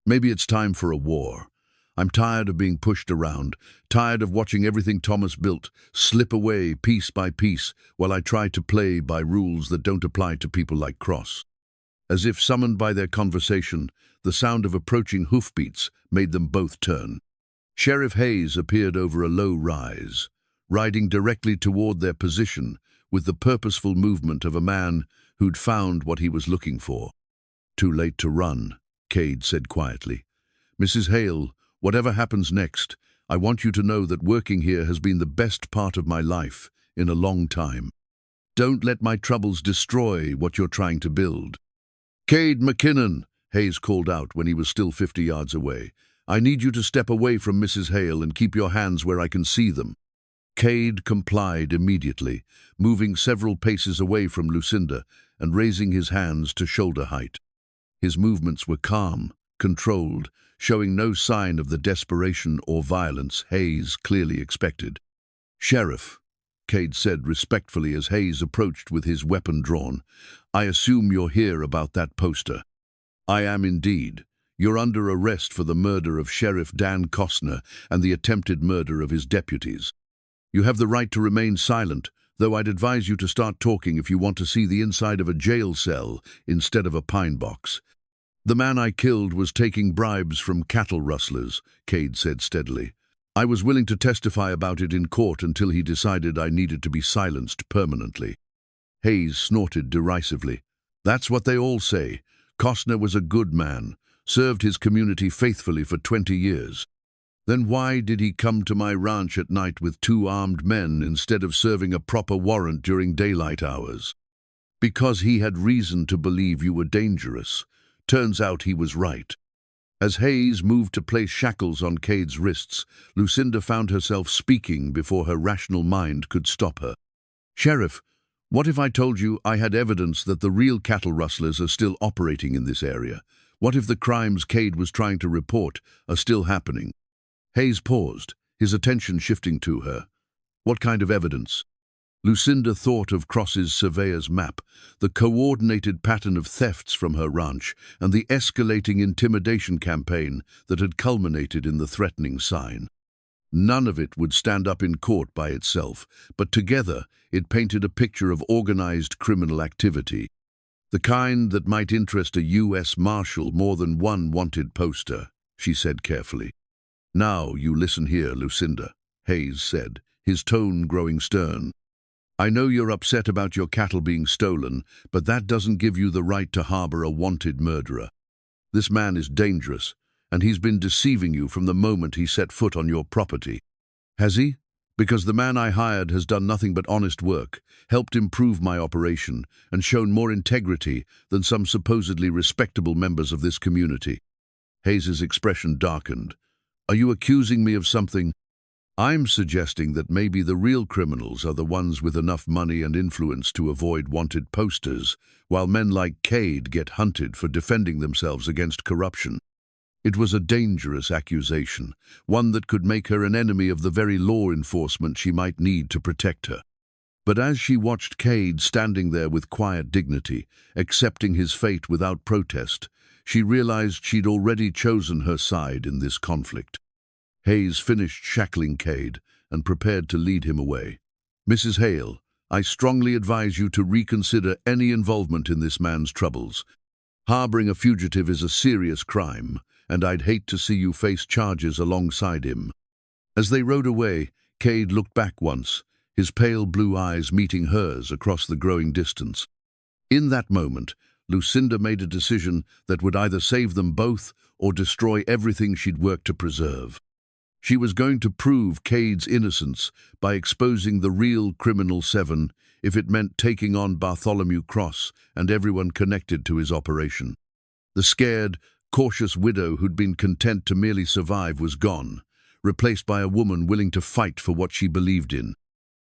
Maybe it's time for a war. I'm tired of being pushed around, tired of watching everything Thomas built slip away piece by piece while I try to play by rules that don't apply to people like Cross. As if summoned by their conversation, the sound of approaching hoofbeats made them both turn. Sheriff Hayes appeared over a low rise, riding directly toward their position with the purposeful movement of a man who'd found what he was looking for. Too late to run, Cade said quietly. Mrs. Hale, whatever happens next, I want you to know that working here has been the best part of my life in a long time. Don't let my troubles destroy what you're trying to build. Cade McKinnon, Hayes called out when he was still 50 yards away. I need you to step away from Mrs. Hale and keep your hands where I can see them. Cade complied immediately, moving several paces away from Lucinda and raising his hands to shoulder height. His movements were calm, controlled, showing no sign of the desperation or violence Hayes clearly expected. Sheriff, Cade said respectfully as Hayes approached with his weapon drawn, I assume you're here about that poster. I am indeed. You're under arrest for the murder of Sheriff Dan Costner and the attempted murder of his deputies. You have the right to remain silent, though I'd advise you to start talking if you want to see the inside of a jail cell instead of a pine box. The man I killed was taking bribes from cattle rustlers, Cade said steadily. I was willing to testify about it in court until he decided I needed to be silenced permanently. Hayes snorted derisively. That's what they all say. Costner was a good man, served his community faithfully for 20 years. Then why did he come to my ranch at night with 2 armed men instead of serving a proper warrant during daylight hours? Because he had reason to believe you were dangerous. Turns out he was right. As Hayes moved to place shackles on Cade's wrists, Lucinda found herself speaking before her rational mind could stop her. Sheriff, what if I told you I had evidence that the real cattle rustlers are still operating in this area? What if the crimes Cade was trying to report are still happening? Hayes paused, his attention shifting to her. What kind of evidence? Lucinda thought of Cross's surveyor's map, the coordinated pattern of thefts from her ranch, and the escalating intimidation campaign that had culminated in the threatening sign. None of it would stand up in court by itself, but together it painted a picture of organized criminal activity, the kind that might interest a U.S. Marshal more than one wanted poster, she said carefully. Now you listen here, Lucinda, Hayes said, his tone growing stern. I know you're upset about your cattle being stolen, but that doesn't give you the right to harbor a wanted murderer. This man is dangerous, and he's been deceiving you from the moment he set foot on your property. Has he? Because the man I hired has done nothing but honest work, helped improve my operation, and shown more integrity than some supposedly respectable members of this community. Hayes's expression darkened. Are you accusing me of something? I'm suggesting that maybe the real criminals are the ones with enough money and influence to avoid wanted posters, while men like Cade get hunted for defending themselves against corruption. It was a dangerous accusation, one that could make her an enemy of the very law enforcement she might need to protect her. But as she watched Cade standing there with quiet dignity, accepting his fate without protest, she realized she'd already chosen her side in this conflict. Hayes finished shackling Cade and prepared to lead him away. Mrs. Hale, I strongly advise you to reconsider any involvement in this man's troubles. Harboring a fugitive is a serious crime, and I'd hate to see you face charges alongside him." As they rode away, Cade looked back once, his pale blue eyes meeting hers across the growing distance. In that moment, Lucinda made a decision that would either save them both or destroy everything she'd worked to preserve. She was going to prove Cade's innocence by exposing the real criminal Seven, if it meant taking on Bartholomew Cross and everyone connected to his operation. The scared, cautious widow who'd been content to merely survive was gone, replaced by a woman willing to fight for what she believed in.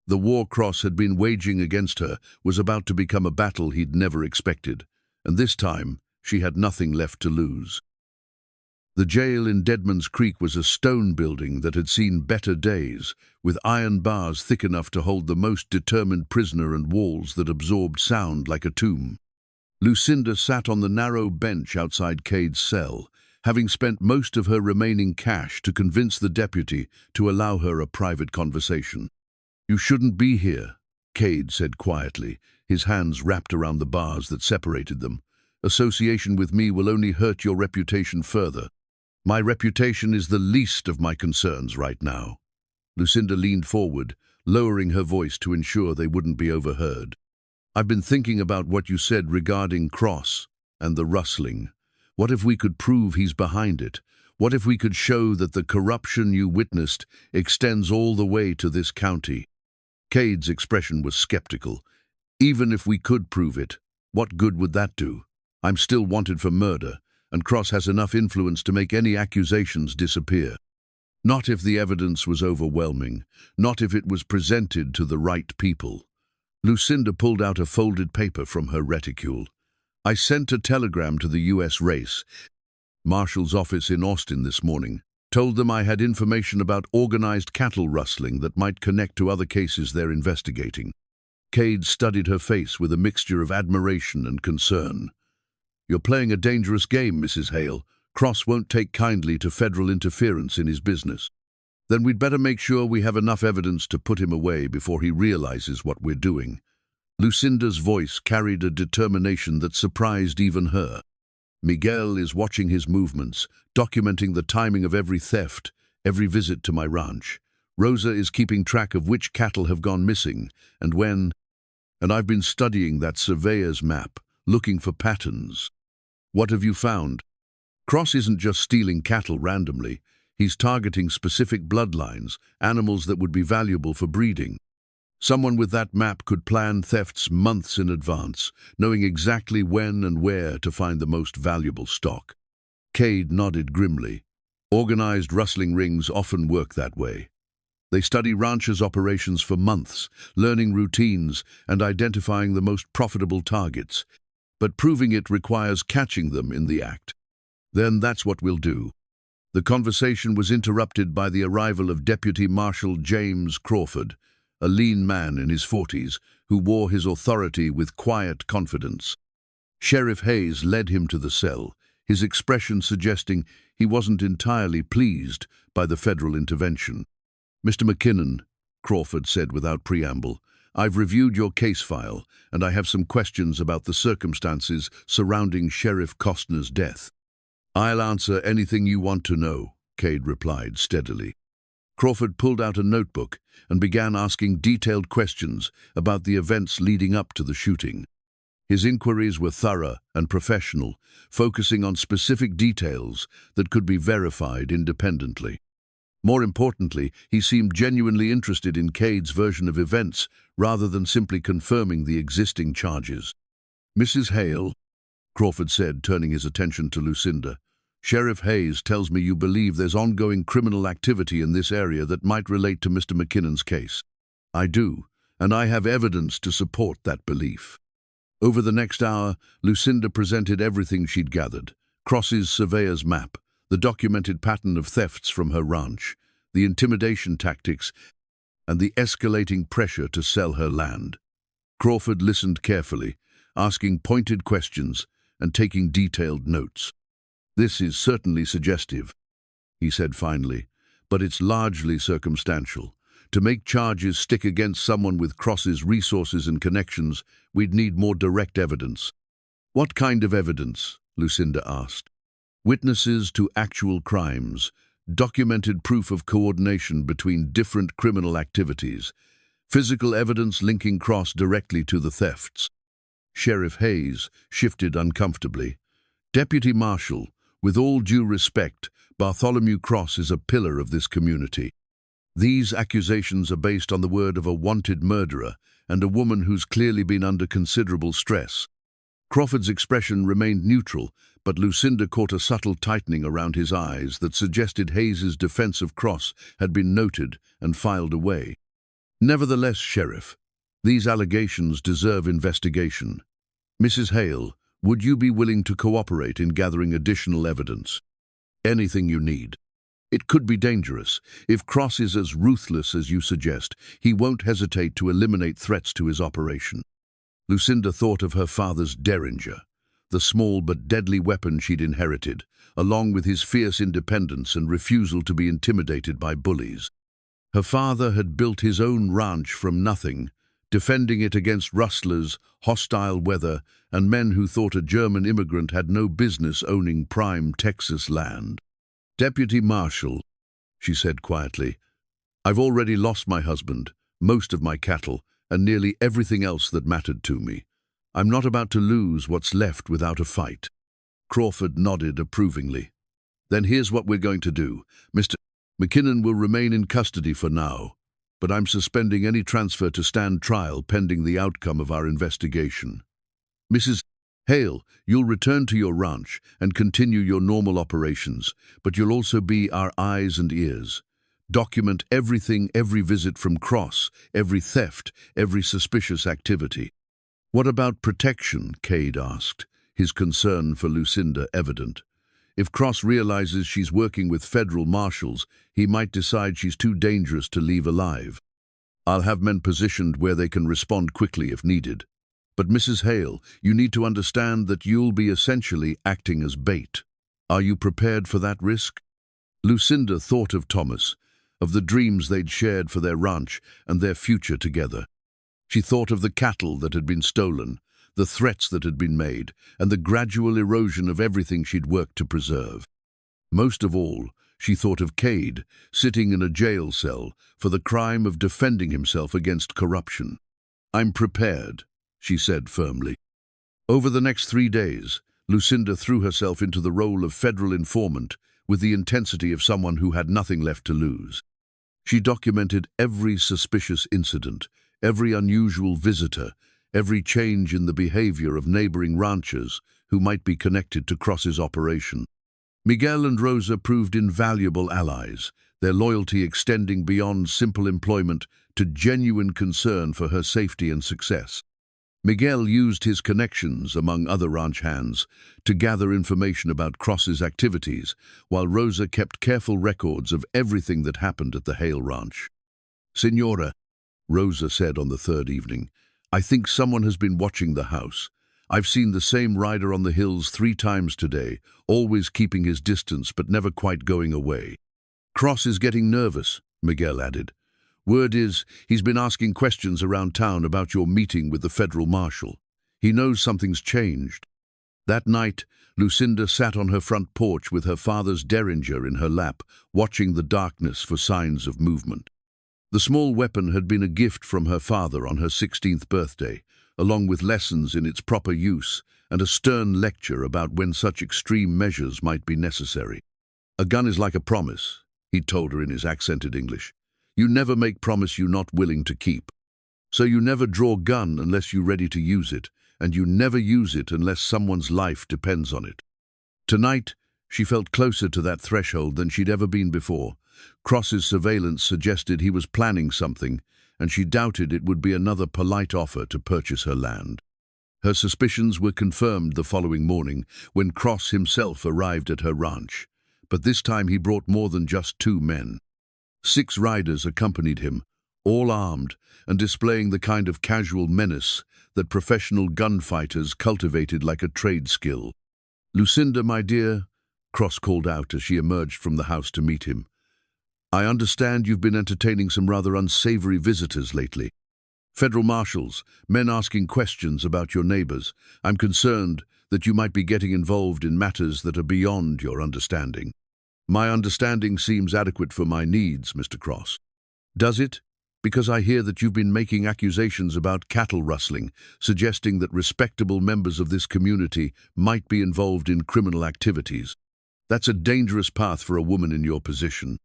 The war Cross had been waging against her was about to become a battle he'd never expected, and this time she had nothing left to lose. The jail in Deadman's Creek was a stone building that had seen better days, with iron bars thick enough to hold the most determined prisoner and walls that absorbed sound like a tomb. Lucinda sat on the narrow bench outside Cade's cell, having spent most of her remaining cash to convince the deputy to allow her a private conversation. "You shouldn't be here," Cade said quietly, his hands wrapped around the bars that separated them. "Association with me will only hurt your reputation further." "My reputation is the least of my concerns right now." Lucinda leaned forward, lowering her voice to ensure they wouldn't be overheard. "I've been thinking about what you said regarding Cross and the rustling. What if we could prove he's behind it? What if we could show that the corruption you witnessed extends all the way to this county?" Cade's expression was skeptical. "Even if we could prove it, what good would that do? I'm still wanted for murder, and Cross has enough influence to make any accusations disappear." "Not if the evidence was overwhelming, not if it was presented to the right people." Lucinda pulled out a folded paper from her reticule. "I sent a telegram to the U.S. race Marshal's office in Austin this morning. Told them I had information about organized cattle rustling that might connect to other cases they're investigating." Cade studied her face with a mixture of admiration and concern. "You're playing a dangerous game, Mrs. Hale. Cross won't take kindly to federal interference in his business." "Then we'd better make sure we have enough evidence to put him away before he realizes what we're doing." Lucinda's voice carried a determination that surprised even her. "Miguel is watching his movements, documenting the timing of every theft, every visit to my ranch. Rosa is keeping track of which cattle have gone missing and when, and I've been studying that surveyor's map, looking for patterns." "What have you found?" "Cross isn't just stealing cattle randomly. He's targeting specific bloodlines, animals that would be valuable for breeding. Someone with that map could plan thefts months in advance, knowing exactly when and where to find the most valuable stock." Cade nodded grimly. "Organized rustling rings often work that way. They study ranchers' operations for months, learning routines and identifying the most profitable targets. But proving it requires catching them in the act." "Then that's what we'll do." The conversation was interrupted by the arrival of Deputy Marshal James Crawford, a lean man in his 40s who wore his authority with quiet confidence. Sheriff Hayes led him to the cell, his expression suggesting he wasn't entirely pleased by the federal intervention. "Mr. McKinnon," Crawford said without preamble, "I've reviewed your case file, and I have some questions about the circumstances surrounding Sheriff Costner's death." "I'll answer anything you want to know," Cade replied steadily. Crawford pulled out a notebook and began asking detailed questions about the events leading up to the shooting. His inquiries were thorough and professional, focusing on specific details that could be verified independently. More importantly, he seemed genuinely interested in Cade's version of events rather than simply confirming the existing charges. "Mrs. Hale," Crawford said, turning his attention to Lucinda, "Sheriff Hayes tells me you believe there's ongoing criminal activity in this area that might relate to Mr. McKinnon's case." "I do, and I have evidence to support that belief." Over the next hour, Lucinda presented everything she'd gathered: Cross's surveyor's map, the documented pattern of thefts from her ranch, the intimidation tactics, and the escalating pressure to sell her land. Crawford listened carefully, asking pointed questions and taking detailed notes. "This is certainly suggestive," he said finally, "but it's largely circumstantial. To make charges stick against someone with Cross's resources and connections, we'd need more direct evidence. What kind of evidence? Lucinda asked. Witnesses to actual crimes, documented proof of coordination between different criminal activities, physical evidence linking Cross directly to the thefts. Sheriff Hayes shifted uncomfortably. Deputy Marshal, with all due respect, Bartholomew Cross is a pillar of this community. These accusations are based on the word of a wanted murderer and a woman who's clearly been under considerable stress. Crawford's expression remained neutral, but Lucinda caught a subtle tightening around his eyes that suggested Hayes's defense of Cross had been noted and filed away. Nevertheless, Sheriff, these allegations deserve investigation. Mrs. Hale, would you be willing to cooperate in gathering additional evidence? Anything you need. It could be dangerous. If Cross is as ruthless as you suggest, he won't hesitate to eliminate threats to his operation. Lucinda thought of her father's derringer, the small but deadly weapon she'd inherited, along with his fierce independence and refusal to be intimidated by bullies. Her father had built his own ranch from nothing, defending it against rustlers, hostile weather, and men who thought a German immigrant had no business owning prime Texas land. Deputy Marshal, she said quietly, I've already lost my husband, most of my cattle, and nearly everything else that mattered to me. I'm not about to lose what's left without a fight. Crawford nodded approvingly. Then here's what we're going to do. Mr. McKinnon will remain in custody for now, but I'm suspending any transfer to stand trial pending the outcome of our investigation. Mrs. Hale, you'll return to your ranch and continue your normal operations, but you'll also be our eyes and ears. Document everything, every visit from Cross, every theft, every suspicious activity. What about protection? Cade asked, his concern for Lucinda evident. If Cross realizes she's working with federal marshals, he might decide she's too dangerous to leave alive. I'll have men positioned where they can respond quickly if needed. But Mrs. Hale, you need to understand that you'll be essentially acting as bait. Are you prepared for that risk? Lucinda thought of Thomas, of the dreams they'd shared for their ranch and their future together. She thought of the cattle that had been stolen, the threats that had been made, and the gradual erosion of everything she'd worked to preserve. Most of all, she thought of Cade, sitting in a jail cell for the crime of defending himself against corruption. I'm prepared, she said firmly. Over the next 3 days, Lucinda threw herself into the role of federal informant with the intensity of someone who had nothing left to lose. She documented every suspicious incident, every unusual visitor, every change in the behavior of neighboring ranchers who might be connected to Cross's operation. Miguel and Rosa proved invaluable allies, their loyalty extending beyond simple employment to genuine concern for her safety and success. Miguel used his connections, among other ranch hands, to gather information about Cross's activities, while Rosa kept careful records of everything that happened at the Hale Ranch. Senora, Rosa said on the third evening, I think someone has been watching the house. I've seen the same rider on the hills 3 times today, always keeping his distance but never quite going away. Cross is getting nervous, Miguel added. Word is, he's been asking questions around town about your meeting with the federal marshal. He knows something's changed. That night, Lucinda sat on her front porch with her father's derringer in her lap, watching the darkness for signs of movement. The small weapon had been a gift from her father on her 16th birthday, along with lessons in its proper use and a stern lecture about when such extreme measures might be necessary. A gun is like a promise, he told her in his accented English. You never make promise you're not willing to keep. So you never draw gun unless you're ready to use it, and you never use it unless someone's life depends on it. Tonight, she felt closer to that threshold than she'd ever been before. Cross's surveillance suggested he was planning something, and she doubted it would be another polite offer to purchase her land. Her suspicions were confirmed the following morning when Cross himself arrived at her ranch, but this time he brought more than just 2 men. 6 riders accompanied him, all armed and displaying the kind of casual menace that professional gunfighters cultivated like a trade skill. Lucinda, my dear, Cross called out as she emerged from the house to meet him. I understand you've been entertaining some rather unsavory visitors lately. Federal marshals, men asking questions about your neighbors. I'm concerned that you might be getting involved in matters that are beyond your understanding. My understanding seems adequate for my needs, Mr. Cross. Does it? Because I hear that you've been making accusations about cattle rustling, suggesting that respectable members of this community might be involved in criminal activities. That's a dangerous path for a woman in your position.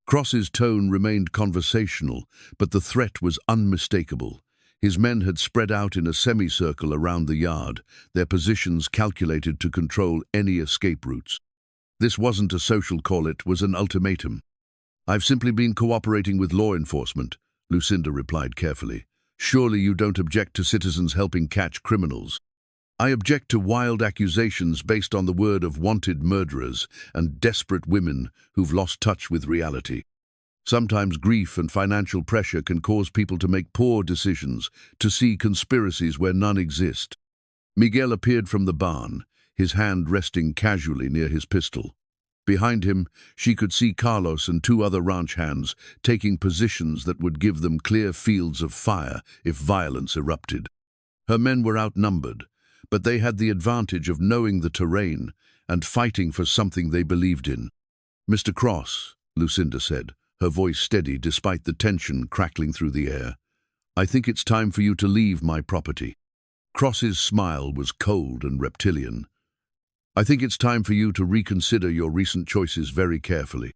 Cross's tone remained conversational, but the threat was unmistakable. His men had spread out in a semicircle around the yard, their positions calculated to control any escape routes. This wasn't a social call, it was an ultimatum. I've simply been cooperating with law enforcement, Lucinda replied carefully. Surely you don't object to citizens helping catch criminals. I object to wild accusations based on the word of wanted murderers and desperate women who've lost touch with reality. Sometimes grief and financial pressure can cause people to make poor decisions, to see conspiracies where none exist. Miguel appeared from the barn, his hand resting casually near his pistol. Behind him, she could see Carlos and two other ranch hands taking positions that would give them clear fields of fire if violence erupted. Her men were outnumbered, but they had the advantage of knowing the terrain and fighting for something they believed in. Mr. Cross, Lucinda said, her voice steady despite the tension crackling through the air. I think it's time for you to leave my property. Cross's smile was cold and reptilian. I think it's time for you to reconsider your recent choices very carefully.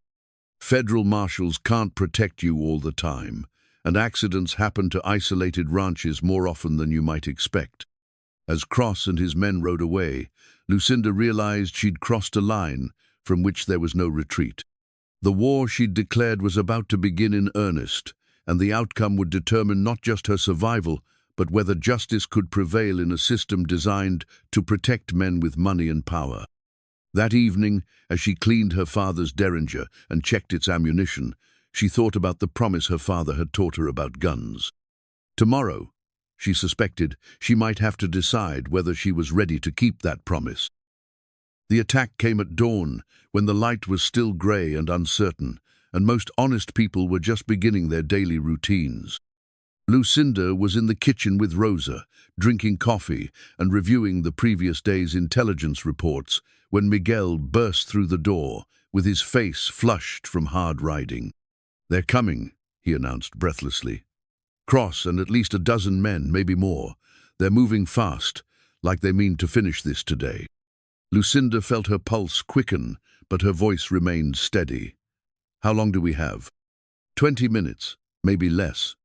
Federal marshals can't protect you all the time, and accidents happen to isolated ranches more often than you might expect. As Cross and his men rode away, Lucinda realized she'd crossed a line from which there was no retreat. The war she'd declared was about to begin in earnest, and the outcome would determine not just her survival, but whether justice could prevail in a system designed to protect men with money and power. That evening, as she cleaned her father's derringer and checked its ammunition, she thought about the promise her father had taught her about guns. Tomorrow, she suspected, she might have to decide whether she was ready to keep that promise. The attack came at dawn, when the light was still grey and uncertain, and most honest people were just beginning their daily routines. Lucinda was in the kitchen with Rosa, drinking coffee and reviewing the previous day's intelligence reports, when Miguel burst through the door, with his face flushed from hard riding. "They're coming," he announced breathlessly. "Cross and at least a dozen men, maybe more. They're moving fast, like they mean to finish this today." Lucinda felt her pulse quicken, but her voice remained steady. "How long do we have?" 20 minutes, maybe less.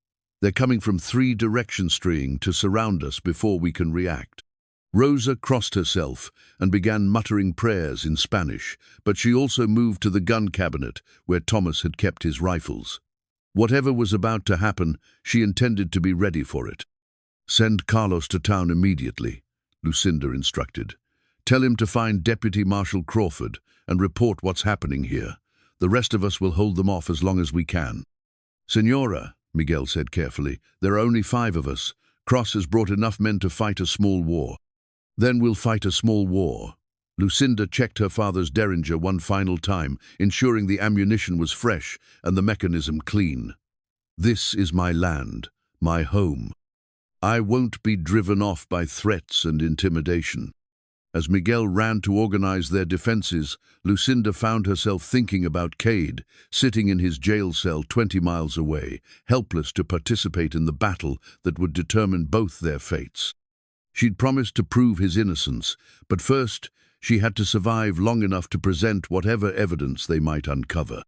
They're coming from 3 directions trying to surround us before we can react." Rosa crossed herself and began muttering prayers in Spanish, but she also moved to the gun cabinet where Thomas had kept his rifles. Whatever was about to happen, she intended to be ready for it. "Send Carlos to town immediately," Lucinda instructed. "Tell him to find Deputy Marshal Crawford and report what's happening here. The rest of us will hold them off as long as we can." "Senora," Miguel said carefully, "there are only 5 of us. Cross has brought enough men to fight a small war." "Then we'll fight a small war." Lucinda checked her father's derringer one final time, ensuring the ammunition was fresh and the mechanism clean. "This is my land, my home. I won't be driven off by threats and intimidation." As Miguel ran to organize their defenses, Lucinda found herself thinking about Cade, sitting in his jail cell 20 miles away, helpless to participate in the battle that would determine both their fates. She'd promised to prove his innocence, but first she had to survive long enough to present whatever evidence they might uncover.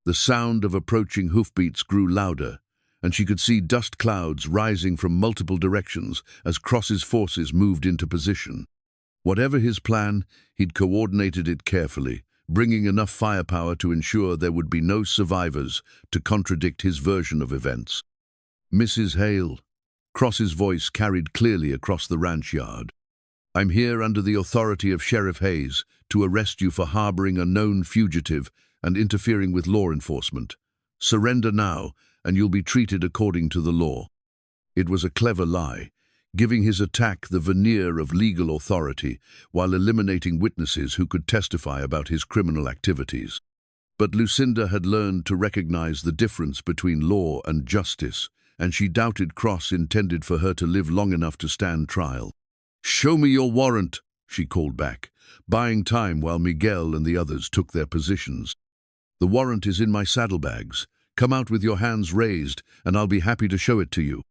The sound of approaching hoofbeats grew louder, and she could see dust clouds rising from multiple directions as Cross's forces moved into position. Whatever his plan, he'd coordinated it carefully, bringing enough firepower to ensure there would be no survivors to contradict his version of events. "Mrs. Hale," Cross's voice carried clearly across the ranch yard. "I'm here under the authority of Sheriff Hayes to arrest you for harboring a known fugitive and interfering with law enforcement. Surrender now, and you'll be treated according to the law." It was a clever lie, giving his attack the veneer of legal authority while eliminating witnesses who could testify about his criminal activities. But Lucinda had learned to recognize the difference between law and justice, and she doubted Cross intended for her to live long enough to stand trial. "Show me your warrant," she called back, buying time while Miguel and the others took their positions. "The warrant is in my saddlebags. Come out with your hands raised, and I'll be happy to show it to you."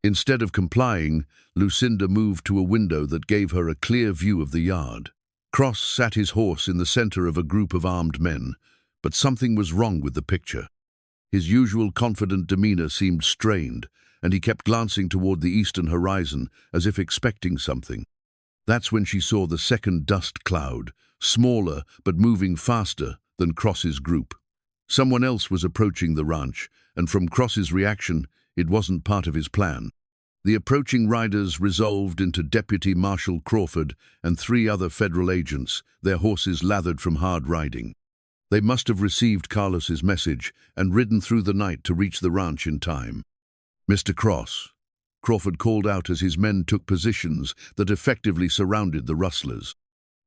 Instead of complying, Lucinda moved to a window that gave her a clear view of the yard. Cross sat his horse in the center of a group of armed men, but something was wrong with the picture. His usual confident demeanor seemed strained, and he kept glancing toward the eastern horizon as if expecting something. That's when she saw the second dust cloud, smaller but moving faster than Cross's group. Someone else was approaching the ranch, and from Cross's reaction, it wasn't part of his plan. The approaching riders resolved into Deputy Marshal Crawford and 3 other federal agents, their horses lathered from hard riding. They must have received Carlos's message and ridden through the night to reach the ranch in time. "Mr. Cross," Crawford called out as his men took positions that effectively surrounded the rustlers.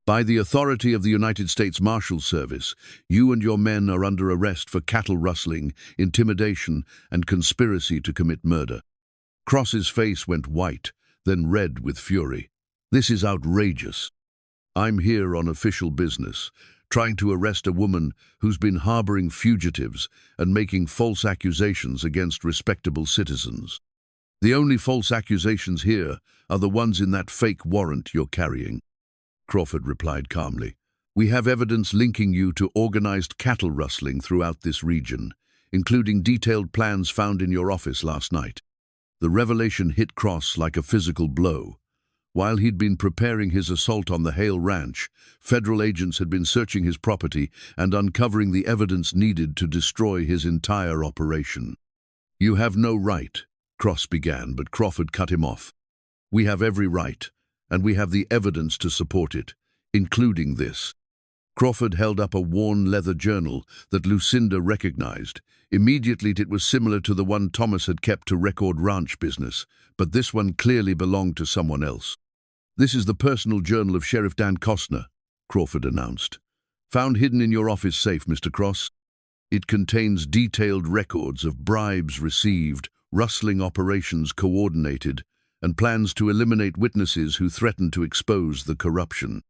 "By the authority of the United States Marshal Service, you and your men are under arrest for cattle rustling, intimidation, and conspiracy to commit murder." Cross's face went white, then red with fury. "This is outrageous. I'm here on official business, trying to arrest a woman who's been harboring fugitives and making false accusations against respectable citizens. The only false accusations here are the ones in that fake warrant you're carrying." Crawford replied calmly. "We have evidence linking you to organized cattle rustling throughout this region, including detailed plans found in your office last night." The revelation hit Cross like a physical blow. While he'd been preparing his assault on the Hale ranch, federal agents had been searching his property and uncovering the evidence needed to destroy his entire operation. "You have no right," Cross began, but Crawford cut him off. "We have every right, and we have the evidence to support it, including this." Crawford held up a worn leather journal that Lucinda recognized. Immediately it was similar to the one Thomas had kept to record ranch business, but this one clearly belonged to someone else. "This is the personal journal of Sheriff Dan Costner," Crawford announced. "Found hidden in your office safe, Mr. Cross. It contains detailed records of bribes received, rustling operations coordinated, and plans to eliminate witnesses who threaten to expose the corruption."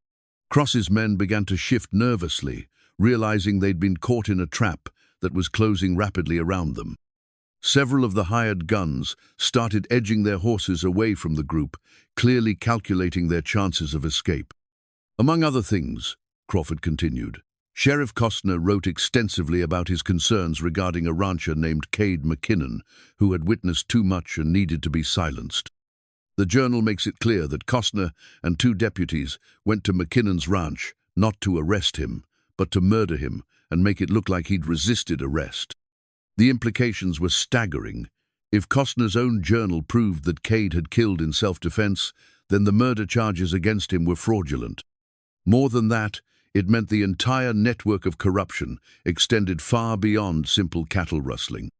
Cross's men began to shift nervously, realizing they'd been caught in a trap that was closing rapidly around them. Several of the hired guns started edging their horses away from the group, clearly calculating their chances of escape. "Among other things," Crawford continued, "Sheriff Costner wrote extensively about his concerns regarding a rancher named Cade Mercer, who had witnessed too much and needed to be silenced. The journal makes it clear that Costner and 2 deputies went to Mercer's ranch not to arrest him, but to murder him and make it look like he'd resisted arrest. The implications were staggering. If Costner's own journal proved that Cade had killed in self-defense, then the murder charges against him were fraudulent. More than that, it meant the entire network of corruption extended far beyond simple cattle rustling."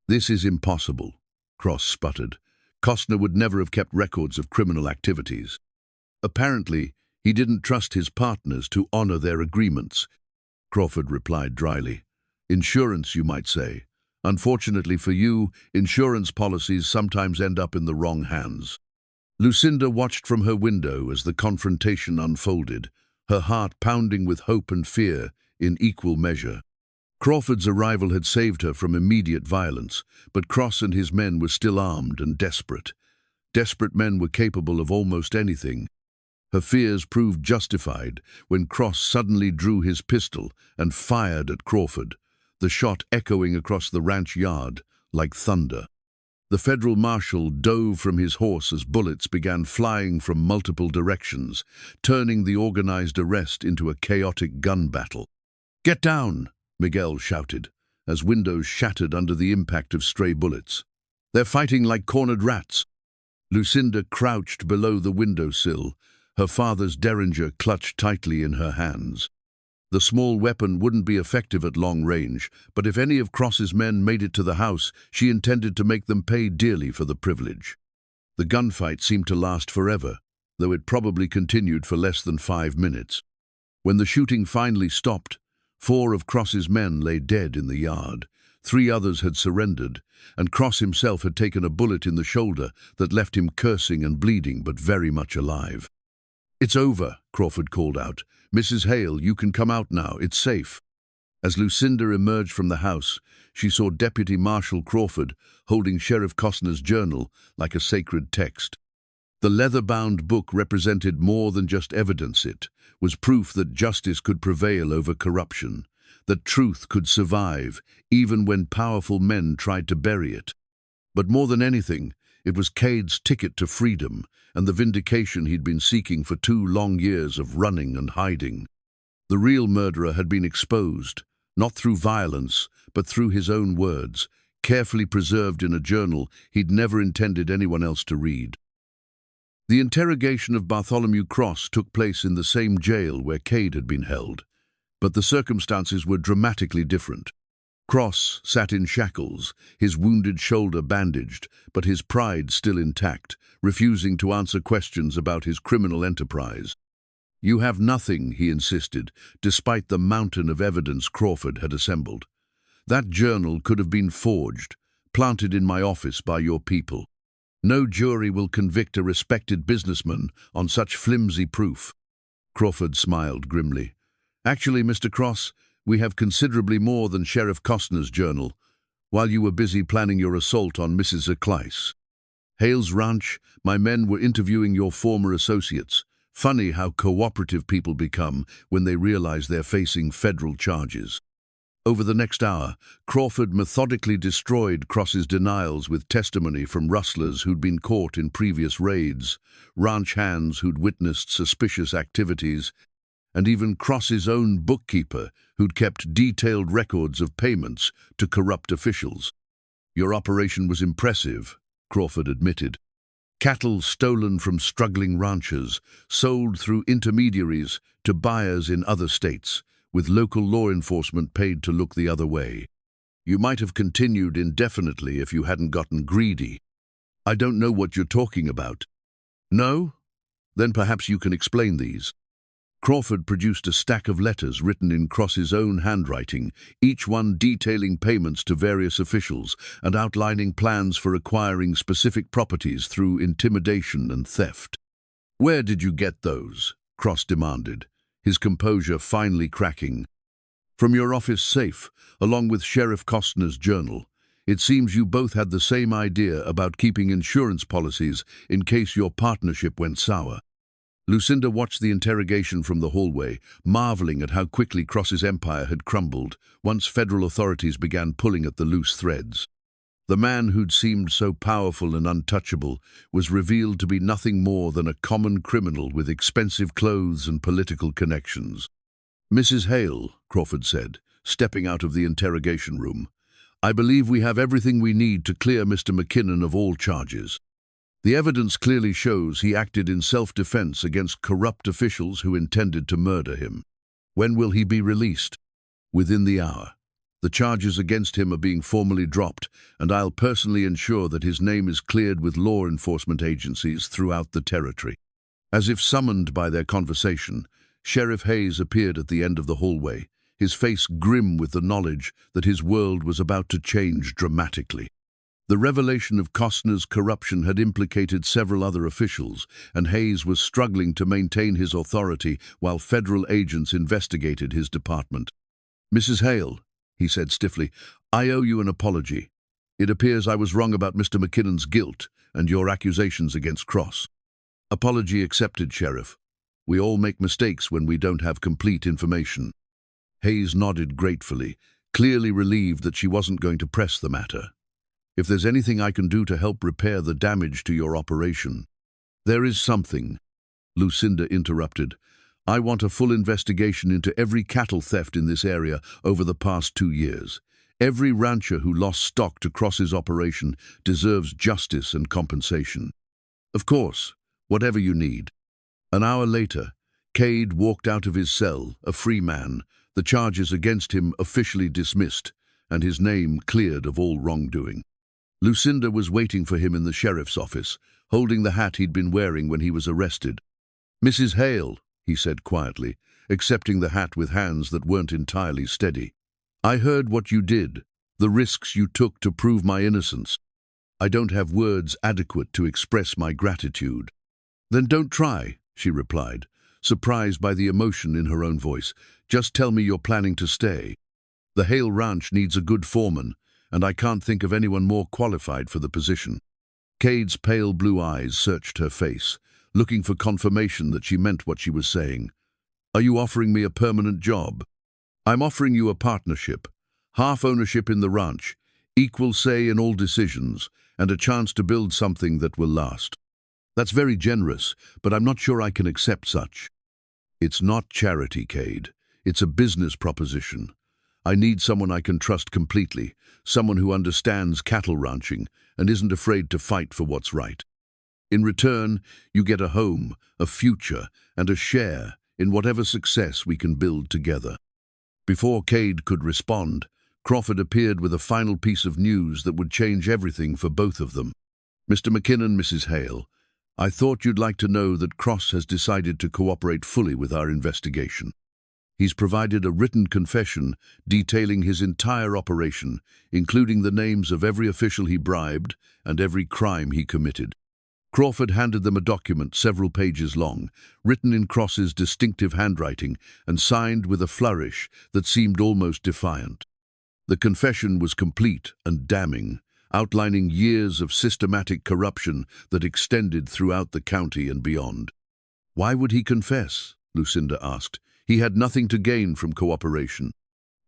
"This is impossible," Cross sputtered. "Costner would never have kept records of criminal activities." "Apparently, he didn't trust his partners to honor their agreements," Crawford replied dryly. "Insurance, you might say. Unfortunately for you, insurance policies sometimes end up in the wrong hands." Lucinda watched from her window as the confrontation unfolded, her heart pounding with hope and fear in equal measure. Crawford's arrival had saved her from immediate violence, but Cross and his men were still armed and desperate. Desperate men were capable of almost anything. Her fears proved justified when Cross suddenly drew his pistol and fired at Crawford, the shot echoing across the ranch yard like thunder. The federal marshal dove from his horse as bullets began flying from multiple directions, turning the organized arrest into a chaotic gun battle. "Get down!" Miguel shouted, as windows shattered under the impact of stray bullets. "They're fighting like cornered rats." Lucinda crouched below the windowsill, her father's derringer clutched tightly in her hands. The small weapon wouldn't be effective at long range, but if any of Cross's men made it to the house, she intended to make them pay dearly for the privilege. The gunfight seemed to last forever, though it probably continued for less than 5 minutes. When the shooting finally stopped, 4 of Cross's men lay dead in the yard. 3 others had surrendered, and Cross himself had taken a bullet in the shoulder that left him cursing and bleeding but very much alive. "It's over," Crawford called out. "Mrs. Hale, you can come out now. It's safe." As Lucinda emerged from the house, she saw Deputy Marshal Crawford holding Sheriff Costner's journal like a sacred text. The leather-bound book represented more than just evidence. It was proof that justice could prevail over corruption, that truth could survive even when powerful men tried to bury it. But more than anything, it was Cade's ticket to freedom and the vindication he'd been seeking for 2 long years of running and hiding. The real murderer had been exposed, not through violence, but through his own words, carefully preserved in a journal he'd never intended anyone else to read. The interrogation of Bartholomew Cross took place in the same jail where Cade had been held, but the circumstances were dramatically different. Cross sat in shackles, his wounded shoulder bandaged, but his pride still intact, refusing to answer questions about his criminal enterprise. "You have nothing," he insisted, despite the mountain of evidence Crawford had assembled. "That journal could have been forged, planted in my office by your people. No jury will convict a respected businessman on such flimsy proof." Crawford smiled grimly. "Actually, Mr. Cross, we have considerably more than Sheriff Costner's journal, while you were busy planning your assault on Mrs. Eclice. Hale's ranch, my men were interviewing your former associates. Funny how cooperative people become when they realize they're facing federal charges." Over the next hour, Crawford methodically destroyed Cross's denials with testimony from rustlers who'd been caught in previous raids, ranch hands who'd witnessed suspicious activities, and even Cross's own bookkeeper who'd kept detailed records of payments to corrupt officials. "Your operation was impressive," Crawford admitted. "Cattle stolen from struggling ranchers, sold through intermediaries to buyers in other states, with local law enforcement paid to look the other way. You might have continued indefinitely if you hadn't gotten greedy." "I don't know what you're talking about." "No? Then perhaps you can explain these." Crawford produced a stack of letters written in Cross's own handwriting, each one detailing payments to various officials and outlining plans for acquiring specific properties through intimidation and theft. "Where did you get those?" Cross demanded, his composure finally cracking. "From your office safe, along with Sheriff Costner's journal. It seems you both had the same idea about keeping insurance policies in case your partnership went sour." Lucinda watched the interrogation from the hallway, marveling at how quickly Cross's empire had crumbled once federal authorities began pulling at the loose threads. The man who'd seemed so powerful and untouchable was revealed to be nothing more than a common criminal with expensive clothes and political connections. "Mrs. Hale," Crawford said, stepping out of the interrogation room, "I believe we have everything we need to clear Mr. McKinnon of all charges. The evidence clearly shows he acted in self-defense against corrupt officials who intended to murder him. When will he be released?" "Within the hour. The charges against him are being formally dropped, and I'll personally ensure that his name is cleared with law enforcement agencies throughout the territory." As if summoned by their conversation, Sheriff Hayes appeared at the end of the hallway, his face grim with the knowledge that his world was about to change dramatically. The revelation of Costner's corruption had implicated several other officials, and Hayes was struggling to maintain his authority while federal agents investigated his department. "Mrs. Hale," he said stiffly, "I owe you an apology. It appears I was wrong about Mr. McKinnon's guilt and your accusations against Cross." "Apology accepted, Sheriff. We all make mistakes when we don't have complete information." Hayes nodded gratefully, clearly relieved that she wasn't going to press the matter. "If there's anything I can do to help repair the damage to your operation—" "There is something," Lucinda interrupted. "I want a full investigation into every cattle theft in this area over the past 2 years. Every rancher who lost stock to Cross's operation deserves justice and compensation." "Of course, whatever you need." An hour later, Cade walked out of his cell, a free man, the charges against him officially dismissed, and his name cleared of all wrongdoing. Lucinda was waiting for him in the sheriff's office, holding the hat he'd been wearing when he was arrested. "Mrs. Hale," he said quietly, accepting the hat with hands that weren't entirely steady. "I heard what you did, the risks you took to prove my innocence. I don't have words adequate to express my gratitude." "Then don't try," she replied, surprised by the emotion in her own voice. "Just tell me you're planning to stay. The Hale Ranch needs a good foreman, and I can't think of anyone more qualified for the position." Cade's pale blue eyes searched her face, looking for confirmation that she meant what she was saying. "Are you offering me a permanent job?" "I'm offering you a partnership, half ownership in the ranch, equal say in all decisions, and a chance to build something that will last." "That's very generous, but I'm not sure I can accept such." "It's not charity, Cade. It's a business proposition. I need someone I can trust completely, someone who understands cattle ranching and isn't afraid to fight for what's right. In return, you get a home, a future, and a share in whatever success we can build together." Before Cade could respond, Crawford appeared with a final piece of news that would change everything for both of them. "Mr. McKinnon, Mrs. Hale, I thought you'd like to know that Cross has decided to cooperate fully with our investigation. He's provided a written confession detailing his entire operation, including the names of every official he bribed and every crime he committed." Crawford handed them a document several pages long, written in Cross's distinctive handwriting and signed with a flourish that seemed almost defiant. The confession was complete and damning, outlining years of systematic corruption that extended throughout the county and beyond. "Why would he confess?" Lucinda asked. "He had nothing to gain from cooperation."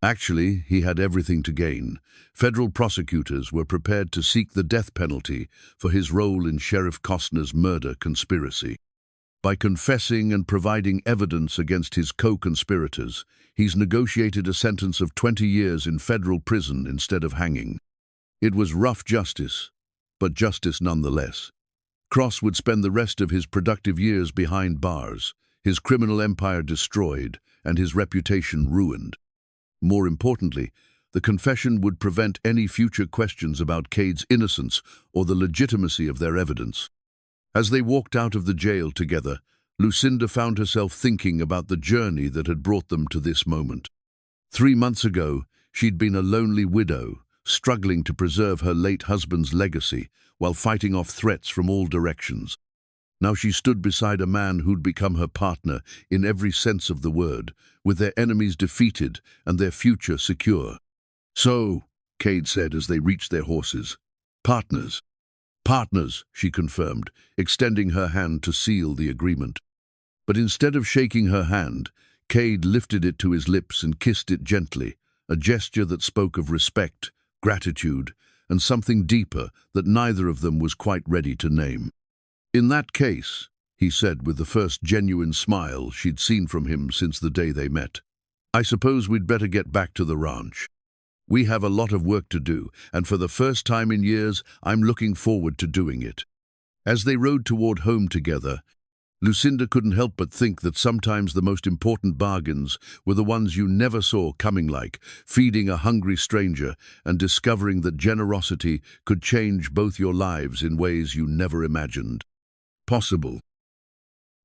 Actually, he had everything to gain. Federal prosecutors were prepared to seek the death penalty for his role in Sheriff Costner's murder conspiracy. By confessing and providing evidence against his co-conspirators, he's negotiated a sentence of 20 years in federal prison instead of hanging. It was rough justice, but justice nonetheless. Cross would spend the rest of his productive years behind bars, his criminal empire destroyed, and his reputation ruined. More importantly, the confession would prevent any future questions about Cade's innocence or the legitimacy of their evidence. As they walked out of the jail together, Lucinda found herself thinking about the journey that had brought them to this moment. 3 months ago, she'd been a lonely widow, struggling to preserve her late husband's legacy while fighting off threats from all directions. Now she stood beside a man who'd become her partner in every sense of the word, with their enemies defeated and their future secure. "So," Cade said as they reached their horses. "Partners." "Partners," she confirmed, extending her hand to seal the agreement. But instead of shaking her hand, Cade lifted it to his lips and kissed it gently, a gesture that spoke of respect, gratitude, and something deeper that neither of them was quite ready to name. "In that case," he said with the first genuine smile she'd seen from him since the day they met, "I suppose we'd better get back to the ranch. We have a lot of work to do, and for the first time in years, I'm looking forward to doing it." As they rode toward home together, Lucinda couldn't help but think that sometimes the most important bargains were the ones you never saw coming, like feeding a hungry stranger and discovering that generosity could change both your lives in ways you never imagined possible.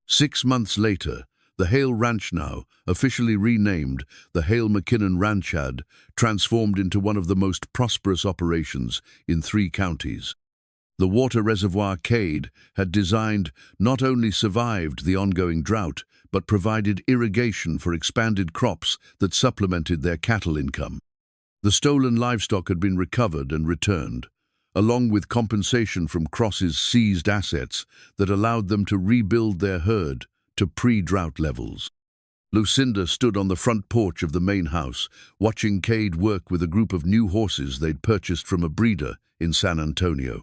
6 months later, the Hale Ranch, now officially renamed the Hale McKinnon Ranch, had transformed into one of the most prosperous operations in 3 counties. The water reservoir Cade had designed not only survived the ongoing drought, but provided irrigation for expanded crops that supplemented their cattle income. The stolen livestock had been recovered and returned, along with compensation from Cross's seized assets that allowed them to rebuild their herd to pre-drought levels. Lucinda stood on the front porch of the main house, watching Cade work with a group of new horses they'd purchased from a breeder in San Antonio.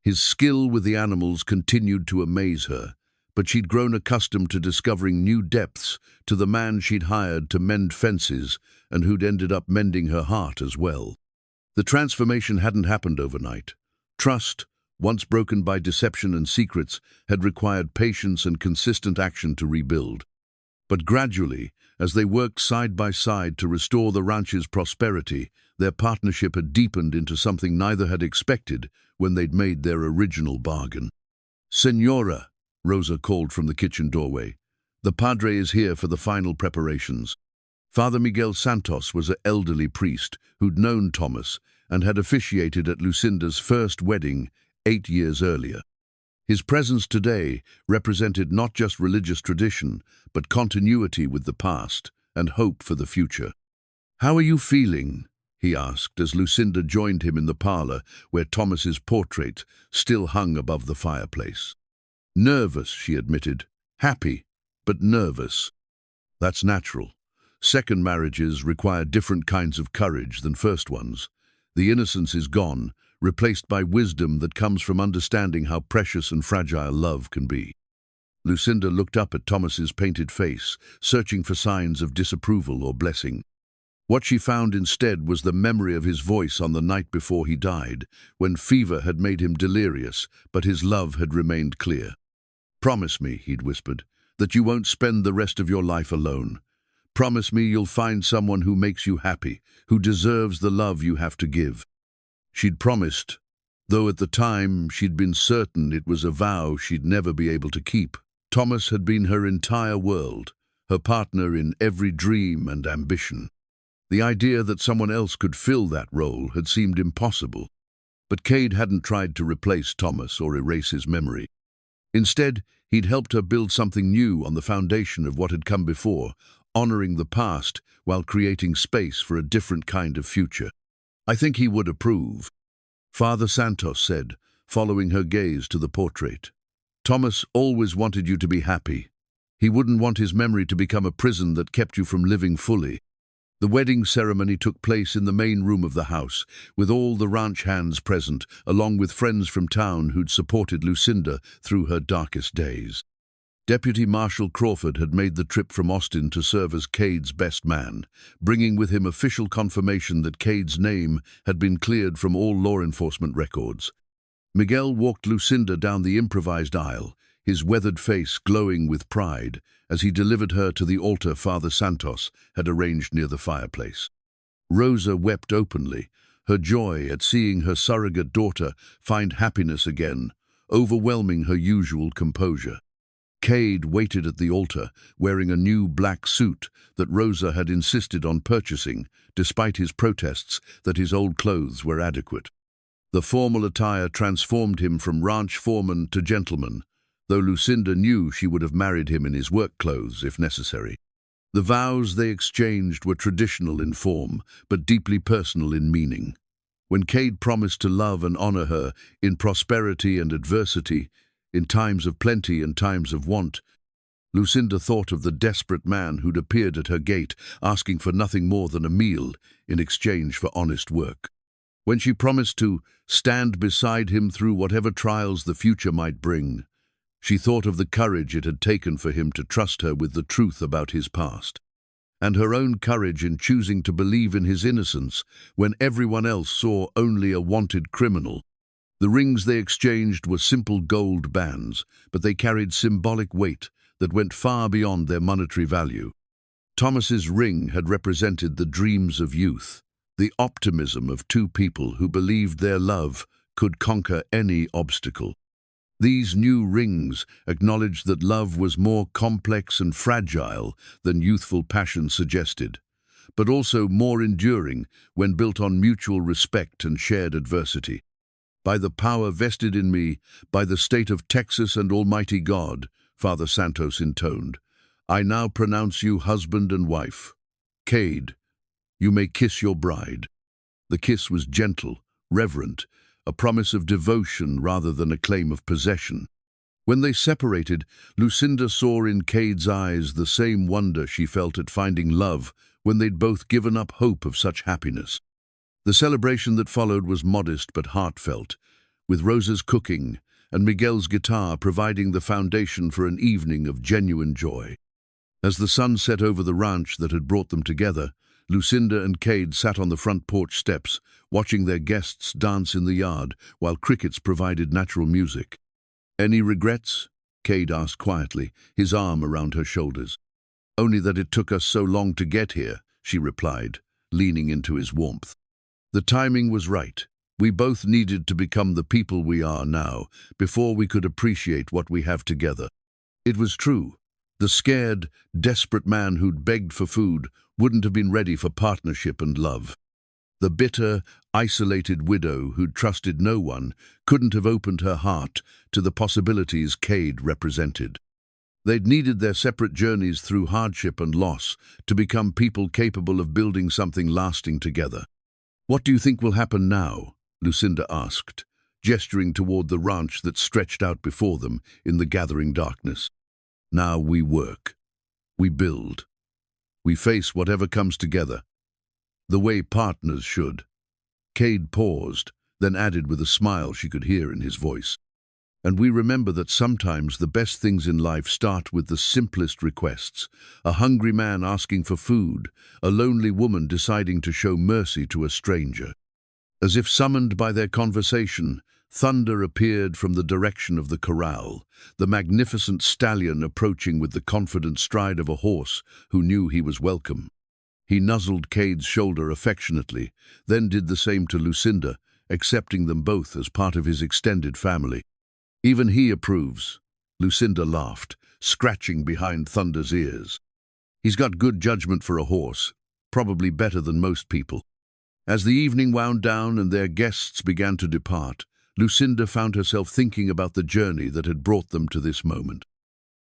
His skill with the animals continued to amaze her, but she'd grown accustomed to discovering new depths to the man she'd hired to mend fences and who'd ended up mending her heart as well. The transformation hadn't happened overnight. Trust, once broken by deception and secrets, had required patience and consistent action to rebuild. But gradually, as they worked side by side to restore the ranch's prosperity, their partnership had deepened into something neither had expected when they'd made their original bargain. "Senora," Rosa called from the kitchen doorway. The padre is here for the final preparations. Father Miguel Santos was an elderly priest who'd known Thomas and had officiated at Lucinda's first wedding 8 years earlier. His presence today represented not just religious tradition, but continuity with the past and hope for the future. "How are you feeling?" he asked as Lucinda joined him in the parlor where Thomas's portrait still hung above the fireplace. "Nervous," she admitted. "Happy, but nervous." "That's natural. Second marriages require different kinds of courage than first ones. The innocence is gone, replaced by wisdom that comes from understanding how precious and fragile love can be." Lucinda looked up at Thomas's painted face, searching for signs of disapproval or blessing. What she found instead was the memory of his voice on the night before he died, when fever had made him delirious, but his love had remained clear. "Promise me," he'd whispered, "that you won't spend the rest of your life alone. Promise me you'll find someone who makes you happy, who deserves the love you have to give." She'd promised, though at the time she'd been certain it was a vow she'd never be able to keep. Thomas had been her entire world, her partner in every dream and ambition. The idea that someone else could fill that role had seemed impossible. But Cade hadn't tried to replace Thomas or erase his memory. Instead, he'd helped her build something new on the foundation of what had come before, honoring the past while creating space for a different kind of future. "I think he would approve," Father Santos said, following her gaze to the portrait. "Thomas always wanted you to be happy. He wouldn't want his memory to become a prison that kept you from living fully." The wedding ceremony took place in the main room of the house, with all the ranch hands present, along with friends from town who'd supported Lucinda through her darkest days. Deputy Marshal Crawford had made the trip from Austin to serve as Cade's best man, bringing with him official confirmation that Cade's name had been cleared from all law enforcement records. Miguel walked Lucinda down the improvised aisle, his weathered face glowing with pride, as he delivered her to the altar Father Santos had arranged near the fireplace. Rosa wept openly, her joy at seeing her surrogate daughter find happiness again, overwhelming her usual composure. Cade waited at the altar, wearing a new black suit that Rosa had insisted on purchasing, despite his protests that his old clothes were adequate. The formal attire transformed him from ranch foreman to gentleman, though Lucinda knew she would have married him in his work clothes if necessary. The vows they exchanged were traditional in form, but deeply personal in meaning. When Cade promised to love and honor her in prosperity and adversity, in times of plenty and times of want, Lucinda thought of the desperate man who'd appeared at her gate, asking for nothing more than a meal in exchange for honest work. When she promised to stand beside him through whatever trials the future might bring, she thought of the courage it had taken for him to trust her with the truth about his past, and her own courage in choosing to believe in his innocence when everyone else saw only a wanted criminal. The rings they exchanged were simple gold bands, but they carried symbolic weight that went far beyond their monetary value. Thomas's ring had represented the dreams of youth, the optimism of two people who believed their love could conquer any obstacle. These new rings acknowledged that love was more complex and fragile than youthful passion suggested, but also more enduring when built on mutual respect and shared adversity. "By the power vested in me, by the state of Texas and Almighty God," Father Santos intoned, "I now pronounce you husband and wife. Cade, you may kiss your bride." The kiss was gentle, reverent, a promise of devotion rather than a claim of possession. When they separated, Lucinda saw in Cade's eyes the same wonder she felt at finding love when they'd both given up hope of such happiness. The celebration that followed was modest but heartfelt, with Rosa's cooking and Miguel's guitar providing the foundation for an evening of genuine joy. As the sun set over the ranch that had brought them together, Lucinda and Cade sat on the front porch steps, watching their guests dance in the yard while crickets provided natural music. "Any regrets?" Cade asked quietly, his arm around her shoulders. "Only that it took us so long to get here," she replied, leaning into his warmth. "The timing was right. We both needed to become the people we are now before we could appreciate what we have together." It was true. The scared, desperate man who'd begged for food wouldn't have been ready for partnership and love. The bitter, isolated widow who'd trusted no one couldn't have opened her heart to the possibilities Cade represented. They'd needed their separate journeys through hardship and loss to become people capable of building something lasting together. "What do you think will happen now?" Lucinda asked, gesturing toward the ranch that stretched out before them in the gathering darkness. "Now we work. We build. We face whatever comes together. The way partners should." Cade paused, then added with a smile she could hear in his voice. "And we remember that sometimes the best things in life start with the simplest requests. A hungry man asking for food, a lonely woman deciding to show mercy to a stranger." As if summoned by their conversation, thunder appeared from the direction of the corral, the magnificent stallion approaching with the confident stride of a horse who knew he was welcome. He nuzzled Cade's shoulder affectionately, then did the same to Lucinda, accepting them both as part of his extended family. "Even he approves," Lucinda laughed, scratching behind Thunder's ears. "He's got good judgment for a horse, probably better than most people." As the evening wound down and their guests began to depart, Lucinda found herself thinking about the journey that had brought them to this moment.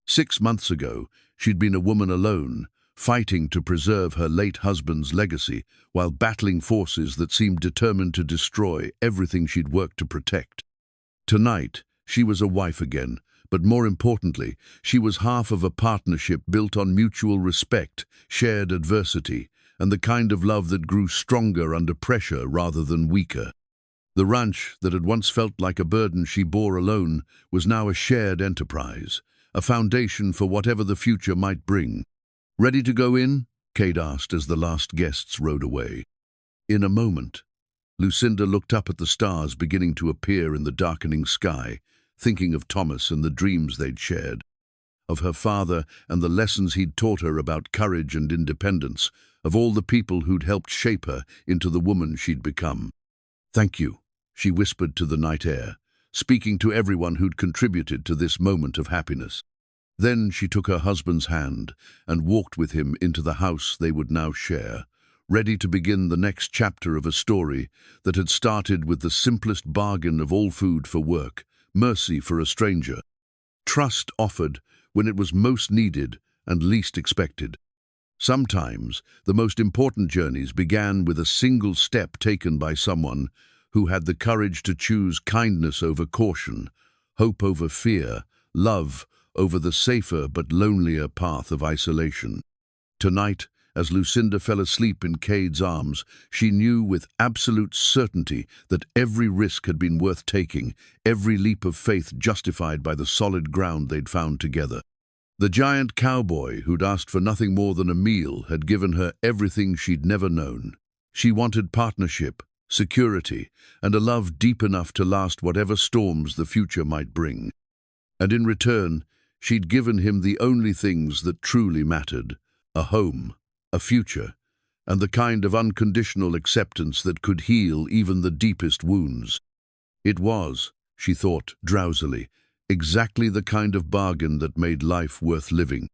6 months ago, she'd been a woman alone, fighting to preserve her late husband's legacy while battling forces that seemed determined to destroy everything she'd worked to protect. Tonight, she was a wife again, but more importantly, she was half of a partnership built on mutual respect, shared adversity, and the kind of love that grew stronger under pressure rather than weaker. The ranch that had once felt like a burden she bore alone was now a shared enterprise, a foundation for whatever the future might bring. "Ready to go in?" Cade asked as the last guests rode away. "In a moment." Lucinda looked up at the stars beginning to appear in the darkening sky, thinking of Thomas and the dreams they'd shared, of her father and the lessons he'd taught her about courage and independence, of all the people who'd helped shape her into the woman she'd become. "Thank you," she whispered to the night air, speaking to everyone who'd contributed to this moment of happiness. Then she took her husband's hand and walked with him into the house they would now share, ready to begin the next chapter of a story that had started with the simplest bargain of all: food for work, mercy for a stranger, trust offered when it was most needed and least expected. Sometimes the most important journeys began with a single step taken by someone who had the courage to choose kindness over caution, hope over fear, love over the safer but lonelier path of isolation. Tonight, as Lucinda fell asleep in Cade's arms, she knew with absolute certainty that every risk had been worth taking, every leap of faith justified by the solid ground they'd found together. The giant cowboy who'd asked for nothing more than a meal had given her everything she'd never known. She wanted partnership, security, and a love deep enough to last whatever storms the future might bring. And in return, she'd given him the only things that truly mattered: a home, a future, and the kind of unconditional acceptance that could heal even the deepest wounds. It was, she thought drowsily, exactly the kind of bargain that made life worth living.